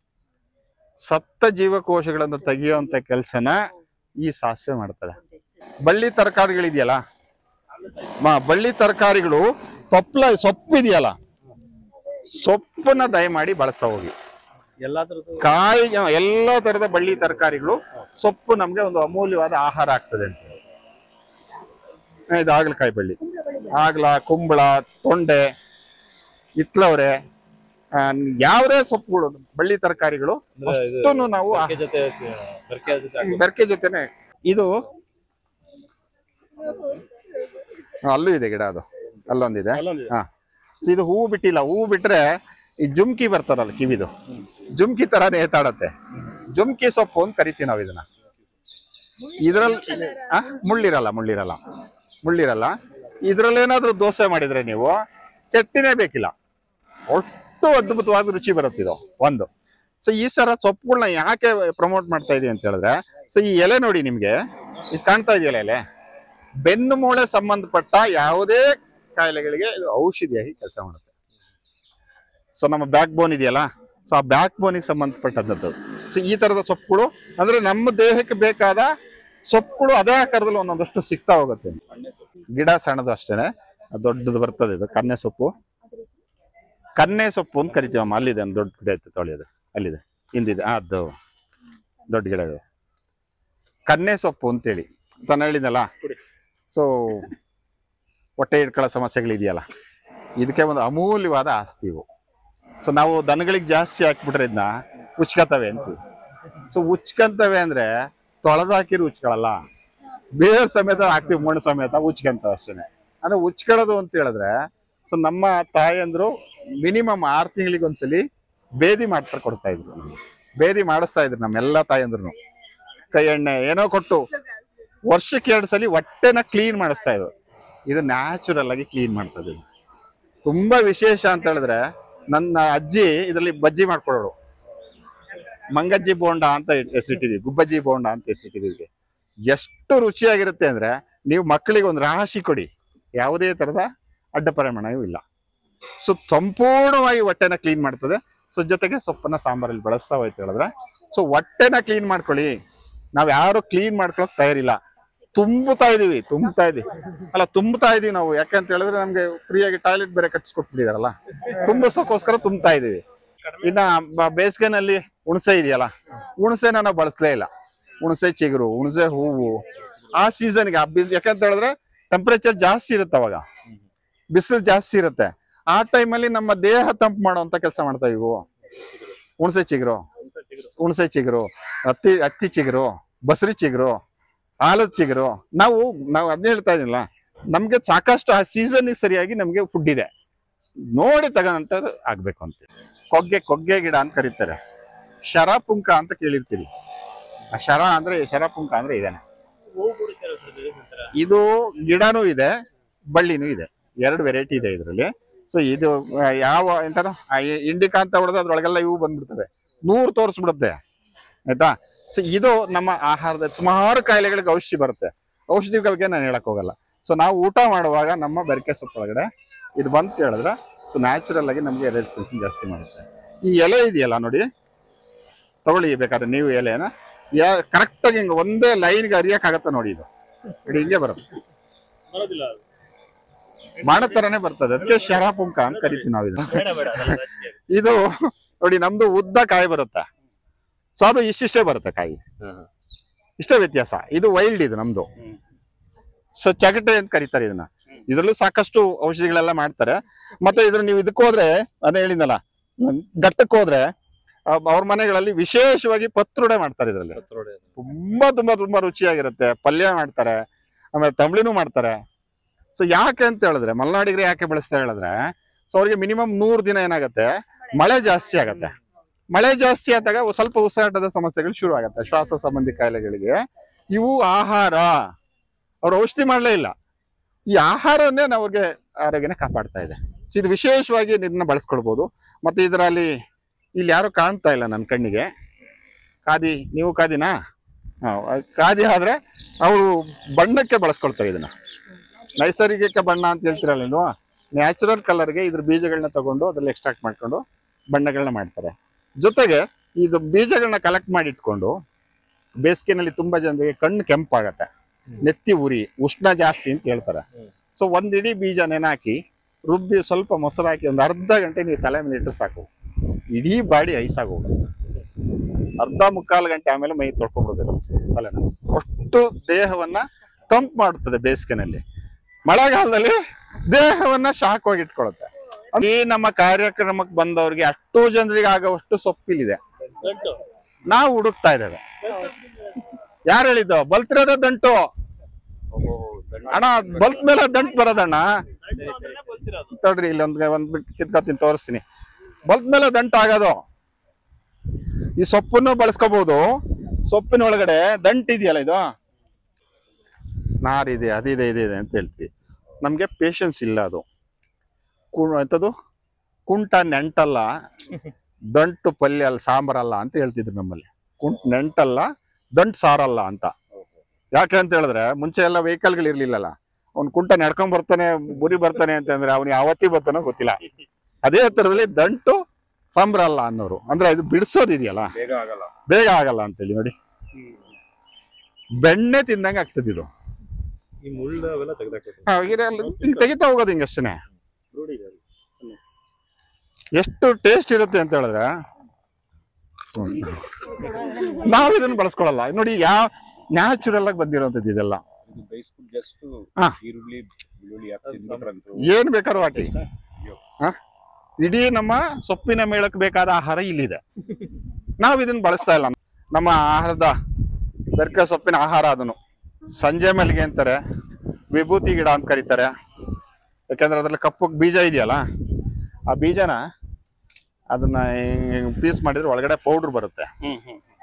ಸತ್ತ ಜೀವಕೋಶಗಳನ್ನು ತೆಗೆಯುವಂತ ಕೆಲಸನ ಈ ಸಾಸಿವೆ ಮಾಡ್ತದೆ. ಬಳ್ಳಿ ತರಕಾರಿಗಳಿದೆಯಲ್ಲ, ಬಳ್ಳಿ ತರಕಾರಿಗಳು ಸೊಪ್ಪು ಇದೆಯಲ್ಲ, ಸೊಪ್ಪನ್ನ ದಯಮಾಡಿ ಬಳಸ್ತಾ ಹೋಗಿ. ಕಾಯಿ ಎಲ್ಲಾ ತರದ ಬಳ್ಳಿ ತರಕಾರಿಗಳು, ಸೊಪ್ಪು ನಮ್ಗೆ ಒಂದು ಅಮೂಲ್ಯವಾದ ಆಹಾರ ಆಗ್ತದೆ ಅಂತ. ಇದು ಹಾಗಲಕಾಯಿ ಬಳ್ಳಿ, ಆಗ್ಲ, ಕುಂಬಳ, ತೊಂಡೆ, ಇತ್ಲವ್ರೆ, ಯಾವುದೇ ಸೊಪ್ಪುಗಳು, ಬಳ್ಳಿ ತರಕಾರಿಗಳು ಅಷ್ಟನ್ನು ನಾವು ಬೆರಕೆ ಜೊತೆನೆ. ಇದು ಅಲ್ಲೂ ಇದೆ ಗಿಡ, ಅದು ಅಲ್ಲೊಂದಿದೆ. ಸೊ ಇದು ಹೂವು ಬಿಟ್ಟಿಲ್ಲ. ಹೂವು ಬಿಟ್ರೆ ಈ ಜುಮ್ಕಿ ಬರ್ತಾರಲ್ಲ ಕಿವಿದು, ಜುಮ್ಕಿ ತರ ನೇತಾಡತ್ತೆ. ಜುಮ್ಕಿ ಸೊಪ್ಪು ಅಂತ ಕರಿತೀವಿ ನಾವು ಇದನ್ನ. ಇದ್ರಲ್ಲಿ ಮುಳ್ಳಿರಲ್ಲ. ಇದ್ರಲ್ಲಿ ಏನಾದ್ರು ದೋಸೆ ಮಾಡಿದ್ರೆ ನೀವು ಚಟ್ನಿನೇ ಬೇಕಿಲ್ಲ, ಒಟ್ಟು ಅದ್ಭುತವಾದ ರುಚಿ ಬರುತ್ತೆ ಇದು ಒಂದು. ಸೊ ಈ ಸರ ಸೊಪ್ಪುಗಳನ್ನ ಯಾಕೆ ಪ್ರಮೋಟ್ ಮಾಡ್ತಾ ಇದೀವಿ ಅಂತ ಹೇಳಿದ್ರೆ, ಸೊ ಈ ಎಲೆ ನೋಡಿ, ನಿಮ್ಗೆ ಇದು ಕಾಣ್ತಾ ಇದೆಯಲ್ಲ ಎಲೆ, ಬೆನ್ನು ಮೂಳೆ ಸಂಬಂಧಪಟ್ಟ ಯಾವುದೇ ಕಾಯಿಲೆಗಳಿಗೆ ಇದು ಔಷಧಿಯಾಗಿ ಕೆಲಸ ಮಾಡುತ್ತೆ. ಸೊ ನಮ್ಮ ಬ್ಯಾಕ್ ಬೋನ್ ಇದೆಯಲ್ಲ, ಸೊ ಆ ಬ್ಯಾಕ್ ಬೋನಿಗೆ ಸಂಬಂಧಪಟ್ಟದ್ದು. ಸೊ ಈ ತರದ ಸೊಪ್ಪುಗಳು ಅಂದ್ರೆ ನಮ್ಮ ದೇಹಕ್ಕೆ ಬೇಕಾದ ಸೊಪ್ಪುಗಳು ಅದೇ ಆಕಾರದಲ್ಲಿ ಒಂದೊಂದಷ್ಟು ಸಿಗ್ತಾ ಹೋಗುತ್ತೆ. ಗಿಡ ಸಣ್ಣದು ಅಷ್ಟೇನೆ, ದೊಡ್ಡದು ಬರ್ತದೆ ಇದು ಕನ್ನೆ ಸೊಪ್ಪು. ಕನ್ನೆ ಸೊಪ್ಪು ಅಂತ ಕರಿತೀವಮ್ಮ. ಅಲ್ಲಿದೆ ಒಂದು ದೊಡ್ಡ ಗಿಡ ಐತೆ, ತೊಳೆಯೋದು ಅಲ್ಲಿದೆ, ಹಿಂದಿದೆ, ಅದು ದೊಡ್ಡ ಗಿಡ ಇದೆ. ಕನ್ನೆ ಸೊಪ್ಪು ಅಂತೇಳಿ ತಾನು ಹೇಳಿದ್ನಲ್ಲ. ಸೊ ಹೊಟ್ಟೆ ಇಟ್ಕೊಳ್ಳೋ ಸಮಸ್ಯೆಗಳಿದೆಯಲ್ಲ, ಇದಕ್ಕೆ ಒಂದು ಅಮೂಲ್ಯವಾದ ಆಸ್ತಿ ಇವು. ಸೊ ನಾವು ದನಗಳಿಗೆ ಜಾಸ್ತಿ ಹಾಕ್ಬಿಟ್ರೆ ಇದನ್ನ ಉಚ್ಕತವೆ ಅಂತೀವಿ. ಸೊ ಉಚ್ಕಂತವೆ ಅಂದ್ರೆ ತೊಳೆದಾಕಿರು ಉಚ್ಕೊಳ್ಳಲ್ಲ, ಬೇರೆ ಸಮೇತ ಹಾಕ್ತಿವಿ, ಮಣ್ಣು ಸಮೇತ ಉಚ್ಕಂತವೆ ಅಷ್ಟೇನೆ. ಅಂದ್ರೆ ಉಚ್ಕೊಳ್ಳೋದು ಅಂತ ಹೇಳಿದ್ರೆ, ಸೊ ನಮ್ಮ ತಾಯಂದ್ರು ಮಿನಿಮಮ್ 6 ತಿಂಗಳಿಗೆ ಒಂದ್ಸಲಿ ಬೇದಿ ಮಾಡ್ತಾ ಕೊಡ್ತಾ ಇದ್ರು, ಬೇದಿ ಮಾಡಿಸ್ತಾ ಇದ್ರು ನಮ್ಮೆಲ್ಲಾ ತಾಯಂದ್ರು. ಕೈ ಎಣ್ಣೆ ಏನೋ ಕೊಟ್ಟು ವರ್ಷಕ್ಕೆ 2 ಸಲ ಹೊಟ್ಟೆನ ಕ್ಲೀನ್ ಮಾಡಿಸ್ತಾ ಇದ್ರು. ಇದು ನ್ಯಾಚುರಲ್ ಆಗಿ ಕ್ಲೀನ್ ಮಾಡ್ತದೆ. ತುಂಬಾ ವಿಶೇಷ ಅಂತ ಹೇಳಿದ್ರೆ, ನನ್ನ ಅಜ್ಜಿ ಇದರಲ್ಲಿ ಬಜ್ಜಿ ಮಾಡ್ಕೊಡೋರು. ಮಂಗಜ್ಜಿ ಬೋಂಡ ಅಂತ ಹೆಸರಿಟ್ಟಿದ್ವಿ, ಗುಬ್ಬಜ್ಜಿ ಬೋಂಡ ಅಂತ ಹೆಸರಿಟ್ಟಿದ್ವಿ. ಎಷ್ಟು ರುಚಿಯಾಗಿರುತ್ತೆ ಅಂದ್ರೆ, ನೀವು ಮಕ್ಕಳಿಗೆ ಒಂದು ರಾಶಿ ಕೊಡಿ, ಯಾವುದೇ ತರದ ಅಡ್ಡ ಪರಿಣಾಮವೂ ಇಲ್ಲ. ಸೊ ಸಂಪೂರ್ಣವಾಗಿ ಹೊಟ್ಟೆನ ಕ್ಲೀನ್ ಮಾಡ್ತದೆ. ಸೊ ಜೊತೆಗೆ ಸೊಪ್ಪನ್ನ ಸಾಂಬಾರಲ್ಲಿ ಬಳಸ್ತಾ ಹೋಯ್ತು ಹೇಳಿದ್ರೆ, ಸೊ ಹೊಟ್ಟೆನ ಕ್ಲೀನ್ ಮಾಡ್ಕೊಳ್ಳಿ. ನಾವ್ ಯಾರು ಕ್ಲೀನ್ ಮಾಡ್ಕೊಳಕ್ ತಯಾರಿಲ್ಲ, ತುಂಬುತ್ತಾ ಇದೀವಿ ತುಂಬುತ್ತಾ ಇದೀವಿ ನಾವು. ಯಾಕಂತ ಹೇಳಿದ್ರೆ ನಮ್ಗೆ ಫ್ರೀಯಾಗಿ ಟಾಯ್ಲೆಟ್ ಬೇರೆ ಕಟ್ಸ್ಕೊಟ್ಬಿಟ್ಟಿದಾರಲ್ಲ, ತುಂಬಿಸೋಕೋಸ್ಕರ ತುಂಬ್ತಾ ಇದೀವಿ. ಇನ್ನ ಬೇಸಿಗೆನಲ್ಲಿ ಹುಣಸೆ ಇದೆಯಲ್ಲ, ಹುಣಸೆನ ನಾವು ಬಳಸಲೇ ಇಲ್ಲ. ಹುಣಸೆ ಚಿಗುರು, ಹುಣಸೆ ಹೂವು ಆ ಸೀಸನ್ಗೆ, ಯಾಕಂತ ಹೇಳಿದ್ರೆ ಟೆಂಪರೇಚರ್ ಜಾಸ್ತಿ ಇರುತ್ತೆ, ಅವಾಗ ಬಿಸಿಲು ಜಾಸ್ತಿ ಇರುತ್ತೆ. ಆ ಟೈಮಲ್ಲಿ ನಮ್ಮ ದೇಹ ತಂಪು ಮಾಡುವಂತ ಕೆಲಸ ಮಾಡ್ತಾ ಇವು. ಹುಣಸೆ ಚಿಗುರು, ಹತ್ತಿ ಚಿಗುರು, ಬಸರಿ ಚಿಗುರು, ಆಲದ ಚಿಗುರು. ನಾವು ಅದನ್ನ ಹೇಳ್ತಾ ಇದೀನಲ್ಲ, ನಮ್ಗೆ ಸಾಕಷ್ಟು ಆ ಸೀಸನ್ ಸರಿಯಾಗಿ ನಮ್ಗೆ ಫುಡ್ ಇದೆ, ನೋಡಿ ತಗೊಂಡಂತದ್ದು ಆಗ್ಬೇಕು ಅಂತ. ಕೊಗ್ಗೆ ಗಿಡ ಅಂತ ಕರೀತಾರೆ, ಶರಪುಂಕ ಅಂತ ಕೇಳಿರ್ತೀವಿ. ಆ ಶರಪುಂಕ ಅಂದ್ರೆ ಇದೇನೆ. ಇದು ಗಿಡನೂ ಇದೆ, ಬಳ್ಳಿನೂ ಇದೆ, 2 ವೆರೈಟಿ ಇದೆ ಇದರಲ್ಲಿ. ಸೊ ಇದು ಯಾವ ಎಂತ ಇಂಡಿಕಾ ಅಂತ ಹೊಡೆದ್ರೆ ಅದ್ರೊಳಗೆಲ್ಲ ಇವು ಬಂದ್ಬಿಡ್ತವೆ, 100 ತೋರಿಸ್ಬಿಡುತ್ತೆ, ಆಯ್ತಾ. ಸೊ ಇದು ನಮ್ಮ ಆಹಾರದ ಸುಮಾರು ಕಾಯಿಲೆಗಳಿಗೆ ಔಷಧಿ ಬರುತ್ತೆ. ಔಷಧಿಗಳ ಬಗ್ಗೆ ನಾನು ಹೇಳಕ್ ಹೋಗಲ್ಲ. ಸೊ ನಾವು ಊಟ ಮಾಡುವಾಗ ನಮ್ಮ ಬೆರಕೆ ಸೊಪ್ಪು ಒಳಗಡೆ ಇದು ಬಂತ ಹೇಳಿದ್ರೆ, ಸೊ ನ್ಯಾಚುರಲ್ ಆಗಿ ನಮ್ಗೆ ರೆಸಿಸ್ಟೆನ್ಸ್ ಜಾಸ್ತಿ ಮಾಡುತ್ತೆ. ಈ ಎಲೆ ಇದೆಯಲ್ಲ ನೋಡಿ, ತಗೊಳ್ಳಿ ಬೇಕಾದ್ರೆ ನೀವು ಎಲೆನ ಕರೆಕ್ಟ್ ಆಗಿ ಹಿಂಗ ಒಂದೇ ಲೈನ್ಗೆ ಅರಿಯಕ್ ಆಗತ್ತ ನೋಡಿ. ಇದು ಹಿಂಗೆ ಬರುತ್ತೆ, ಮಾಡೋ ತರನೇ ಬರ್ತದೆ. ಅದಕ್ಕೆ ಶರಪುಂಕ ಅಂತ ಕರಿತೀವಿ ನಾವು ಇದು. ಇದು ನೋಡಿ, ನಮ್ದು ಉದ್ದ ಕಾಯಿ ಬರುತ್ತೆ, ಸೊ ಅದು ಇಷ್ಟಿಷ್ಟೇ ಬರುತ್ತೆ ಕಾಯಿ, ಇಷ್ಟೇ ವ್ಯತ್ಯಾಸ. ಇದು ವೈಲ್ಡ್, ಇದು ನಮ್ದು. ಸೊ ಚಗಟೆ ಅಂತ ಕರೀತಾರೆ ಇದನ್ನ. ಇದ್ರಲ್ಲೂ ಸಾಕಷ್ಟು ಔಷಧಿಗಳೆಲ್ಲ ಮಾಡ್ತಾರೆ. ಮತ್ತೆ ಇದ್ರ ನೀವು ಇದಕ್ಕೆ ಹೋದ್ರೆ, ಅದೇ ಹೇಳಿದ್ನಲ್ಲ, ಘಟ್ಟಕ್ಕೆ ಹೋದ್ರೆ ಅವ್ರ ಮನೆಗಳಲ್ಲಿ ವಿಶೇಷವಾಗಿ ಪತ್ರೊಡೆ ಮಾಡ್ತಾರೆ. ಇದ್ರಲ್ಲಿ ತುಂಬಾ ತುಂಬಾ ತುಂಬಾ ರುಚಿಯಾಗಿರುತ್ತೆ. ಪಲ್ಯ ಮಾಡ್ತಾರೆ, ಆಮೇಲೆ ತಂಬ್ಳಿನೂ ಮಾಡ್ತಾರೆ. ಸೊ ಯಾಕೆ ಅಂತ ಹೇಳಿದ್ರೆ, ಮಲೆನಾಡಿಗರು ಯಾಕೆ ಬೆಳೆಸ್ತಾ ಹೇಳಿದ್ರೆ, ಸೊ ಅವ್ರಿಗೆ ಮಿನಿಮಮ್ 100 ದಿನ ಏನಾಗುತ್ತೆ, ಮಳೆ ಜಾಸ್ತಿ ಆಗತ್ತೆ. ಮಳೆ ಜಾಸ್ತಿ ಆದಾಗ ಸ್ವಲ್ಪ ಉಸಿರಾಟದ ಸಮಸ್ಯೆಗಳು ಶುರು ಆಗತ್ತೆ, ಶ್ವಾಸ ಸಂಬಂಧಿ ಕಾಯಿಲೆಗಳಿಗೆ. ಇವು ಆಹಾರ, ಅವ್ರು ಔಷಧಿ ಮಾಡಲೇ ಇಲ್ಲ, ಈ ಆಹಾರವನ್ನೇ ಅವ್ರಿಗೆ ಆರೋಗ್ಯನ ಕಾಪಾಡ್ತಾ ಇದೆ. ಸೊ ಇದು ವಿಶೇಷವಾಗಿ ಇದನ್ನ ಬಳಸ್ಕೊಳ್ಬಹುದು. ಮತ್ತೆ ಇದರಲ್ಲಿ ಇಲ್ಲಿ ಯಾರು ಕಾಣ್ತಾ ಇಲ್ಲ ನನ್ನ ಕಣ್ಣಿಗೆ, ಖಾದಿ, ನೀವು ಖಾದಿನಾ? ಖಾದಿ ಆದ್ರೆ ಅವರು ಬಣ್ಣಕ್ಕೆ ಬಳಸ್ಕೊಳ್ತಾರೆ ಇದನ್ನ. ನೈಸರ್ಗಿಕ ಬಣ್ಣ ಅಂತ ಹೇಳ್ತಿರಲ್ಲ ನೀವು, ನ್ಯಾಚುರಲ್ ಕಲರ್ಗೆ ಇದ್ರ ಬೀಜಗಳನ್ನ ತಗೊಂಡು ಅದ್ರಲ್ಲಿ ಎಕ್ಸ್ಟ್ರಾಕ್ಟ್ ಮಾಡ್ಕೊಂಡು ಬಣ್ಣಗಳನ್ನ ಮಾಡ್ತಾರೆ. ಜೊತೆಗೆ ಇದು ಬೀಜಗಳನ್ನ ಕಲೆಕ್ಟ್ ಮಾಡಿ ಇಟ್ಕೊಂಡು ಬೇಸಿಗೆನಲ್ಲಿ ತುಂಬಾ ಜನರಿಗೆ ಕಣ್ಣು ಕೆಂಪಾಗತ್ತೆ, ನೆತ್ತಿ ಉರಿ, ಉಷ್ಣ ಜಾಸ್ತಿ ಅಂತ ಹೇಳ್ತಾರೆ. ಸೊ ಒಂದಿಡೀ ಬೀಜ ನೆನಾಕಿ ರುಬ್ಬಿ ಸ್ವಲ್ಪ ಮೊಸರು ಹಾಕಿ ಒಂದು ಅರ್ಧ ಗಂಟೆ ನೀವು ತಲೆ ಮೇಲೆ ಇಟ್ಟರೆ ಸಾಕು, ಇಡೀ ಬಾಡಿ ಐಸಾಗೋಗುತ್ತೆ. ಮುಕ್ಕಾಲು ಗಂಟೆ ಆಮೇಲೆ ಮೈ ತೊಳ್ಕೊಂಡ್ಬಿಡೋದು ತಲೆನ. ಅಷ್ಟು ದೇಹವನ್ನ ತಂಪು ಮಾಡುತ್ತದೆ ಬೇಸಿಗೆನಲ್ಲಿ. ಮಳೆಗಾಲದಲ್ಲಿ ದೇಹವನ್ನ ಶಾಖವಾಗಿ ಇಟ್ಕೊಳ್ಳುತ್ತೆ. ಈ ನಮ್ಮ ಕಾರ್ಯಕ್ರಮಕ್ಕೆ ಬಂದವ್ರಿಗೆ ಅಷ್ಟು ಜನರಿಗೆ ಆಗುವಷ್ಟು ಸೊಪ್ಪಿಲಿದೆ, ನಾವು ಹುಡುಕ್ತಾ ಇದ್ದೇವೆ. ಯಾರು ಹೇಳಿದ್ದು? ಬಲ್ತಿರೋದ ದಂಟು ಅಣ್ಣ, ಬಲ್ತ್ ಮೇಲೆ ದಂಟು ಬರೋದಣ್ಣ. ನೋಡ್ರಿ ಇಲ್ಲಿ ಒಂದು ಕಿತ್ಕೊತೀನಿ, ತೋರಿಸ್ತೀನಿ. ಬಲ್ತ್ ಮೇಲೆ ದಂಟು ಆಗೋದು. ಈ ಸೊಪ್ಪನ್ನು ಬಳಸ್ಕೋಬಹುದು. ಸೊಪ್ಪಿನ ಒಳಗಡೆ ದಂಟು ಇದೆಯಲ್ಲ, ಇದು ನಾರಿದೆ, ಅದಿದೆ, ಇದಿದೆ ಅಂತ ಹೇಳ್ತೀವಿ. ನಮ್ಗೆ ಪೇಶನ್ಸ್ ಇಲ್ಲ. ಅದು ಎಂಥದ್ದು ಕುಂಟ ನೆಂಟಲ್ಲ, ದಂಟು ಪಲ್ಯ ಅಲ್ಲ, ಸಾಂಬಾರಲ್ಲ ಅಂತ ಹೇಳ್ತಿದ್ರು ನಮ್ಮಲ್ಲಿ. ನೆಂಟಲ್ಲ, ದಂಟು ಸಾರಲ್ಲ ಅಂತ. ಯಾಕೆ ಅಂತ ಹೇಳಿದ್ರೆ, ಮುಂಚೆ ಎಲ್ಲ ವೆಹಿಕಲ್ಗಳು ಇರ್ಲಿಲ್ಲಲ್ಲ. ಅವ್ನು ಕುಂಟ ನಡ್ಕೊಂಡ್ ಬರ್ತಾನೆ, ಬುರಿ ಬರ್ತಾನೆ ಅಂತಂದ್ರೆ ಅವ್ನಿಗೆ ಯಾವತ್ತಿ ಬರ್ತಾನೋ ಗೊತ್ತಿಲ್ಲ. ಅದೇ ತರದಲ್ಲಿ ದಂಟು ಸಾಂಬಾರ ಅಲ್ಲ ಅನ್ನೋರು. ಅಂದ್ರೆ ಇದು ಬಿಡಿಸೋದಿದೆಯಲ್ಲ, ಬೇಗ ಆಗಲ್ಲ ಅಂತೇಳಿ ನೋಡಿ. ಬೆಣ್ಣೆ ತಿಂದಂಗೆ ಆಗ್ತದೆ ಇದು. ತೆಗಿತಾ ಹೋಗೋದು ಹಿಂಗಷ್ಟೇ. ಎಷ್ಟು ಟೇಸ್ಟ್ ಇರುತ್ತೆ ಅಂತ ಹೇಳಿದ್ರೆ, ನಾವ್ ಇದನ್ನ ಬಳಸ್ಕೊಳಲ್ಲ. ನೋಡಿ ಯಾವ ನ್ಯಾಚುರಲ್ ಆಗಿ ಬಂದಿರೋಂಥದ್ದು ಇದೆಲ್ಲ. ಏನ್ ಬೇಕಾದ್ರೂ ಹಾಕಿ. ಇಡೀ ನಮ್ಮ ಸೊಪ್ಪಿನ ಮೇಳಕ್ಕೆ ಬೇಕಾದ ಆಹಾರ ಇಲ್ಲಿದೆ. ನಾವ್ ಇದನ್ನ ಬಳಸ್ತಾ ಇಲ್ಲ. ನಮ್ಮ ಆಹಾರದ ಬೆರ್ಕೆ ಸೊಪ್ಪಿನ ಆಹಾರ ಅದನ್ನು ಸಂಜೆ ಮಲ್ಲಿಗೆ ಅಂತಾರೆ, ವಿಭೂತಿ ಗಿಡ ಅಂತ ಕರೀತಾರೆ. ಯಾಕಂದ್ರೆ ಅದ್ರಲ್ಲಿ ಕಪ್ಪು ಬೀಜ ಇದೆಯಲ್ಲ, ಆ ಬೀಜನ ಅದನ್ನ ಪೀಸ್ ಮಾಡಿದ್ರೆ ಒಳಗಡೆ ಪೌಡರ್ ಬರುತ್ತೆ.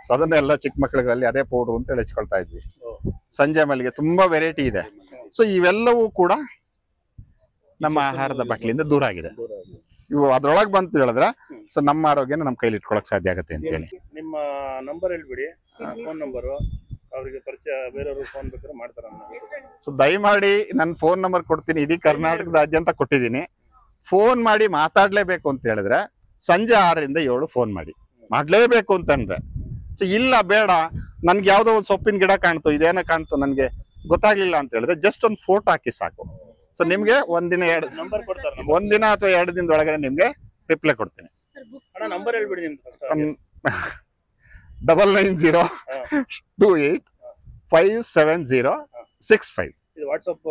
ಸೊ ಅದನ್ನೆಲ್ಲ ಚಿಕ್ಕ ಮಕ್ಕಳಿಗೆ ಅದೇ ಪೌಡರ್ ಅಂತ ಹೆಚ್ಕೊಳ್ತಾ ಇದ್ವಿ. ಸಂಜೆ ಮಲ್ಲಿಗೆ ತುಂಬಾ ವೆರೈಟಿ ಇದೆ. ಸೊ ಇವೆಲ್ಲವೂ ಕೂಡ ನಮ್ಮ ಆಹಾರದ ಬಟ್ಲಿಂದ ದೂರ ಆಗಿದೆ. ಇವು ಅದ್ರೊಳಗೆ ಬಂತು ಹೇಳಿದ್ರೆ ಸೊ ನಮ್ಮ ಆರೋಗ್ಯನ ನಮ್ಮ ಕೈಲಿ ಇಟ್ಕೊಳಕ್ ಸಾಧ್ಯ ಆಗುತ್ತೆ ಅಂತ ಹೇಳಿ. ನಿಮ್ಮ ನಂಬರ್ ಹೇಳ್ಬಿಡಿ, ಫೋನ್ ನಂಬರ್. ಅವರಿಗೆ ಪರಿಚಯ ಬೇರೆಯವರು ಫೋನ್ ಬೇಕಾದ್ರೆ ಮಾಡ್ತಾರೆ. ಸೊ ದಯಮಾಡಿ ನನ್ನ ಫೋನ್ ನಂಬರ್ ಕೊಡ್ತೀನಿ. ಇಡೀ ಕರ್ನಾಟಕದಾದ್ಯಂತ ಕೊಟ್ಟಿದ್ದೀನಿ. ಫೋನ್ ಮಾಡಿ ಮಾತಾಡ್ಲೇಬೇಕು ಅಂತ ಹೇಳಿದ್ರೆ ಸಂಜೆ 6ರಿಂದ 7 ಫೋನ್ ಮಾಡಿ. ಮಾಡ್ಲೇಬೇಕು ಅಂತಂದ್ರೆ ಸೊ ಇಲ್ಲ ಬೇಡ ನನ್ಗೆ ಯಾವ್ದೋ ಒಂದು ಸೊಪ್ಪಿನ ಗಿಡ ಕಾಣ್ತು, ಇದೇನೋ ಕಾಣ್ತು, ನನ್ಗೆ ಗೊತ್ತಾಗ್ಲಿಲ್ಲ ಅಂತ ಹೇಳಿದ್ರೆ ಜಸ್ಟ್ ಒಂದು ಫೋಟೋ ಹಾಕಿ ಸಾಕು. ಸೊ ನಿಮ್ಗೆ ಒಂದಿನ ಅಥವಾ 2 ದಿನದೊಳಗಡೆ ನಿಮ್ಗೆ ರಿಪ್ಲೈ ಕೊಡ್ತೀನಿ. ನಂಬರ್ ಹೇಳ್ಬಿಡಿ ನಿಮ್ದು. 9902857065. ಇದು ವಾಟ್ಸಪ್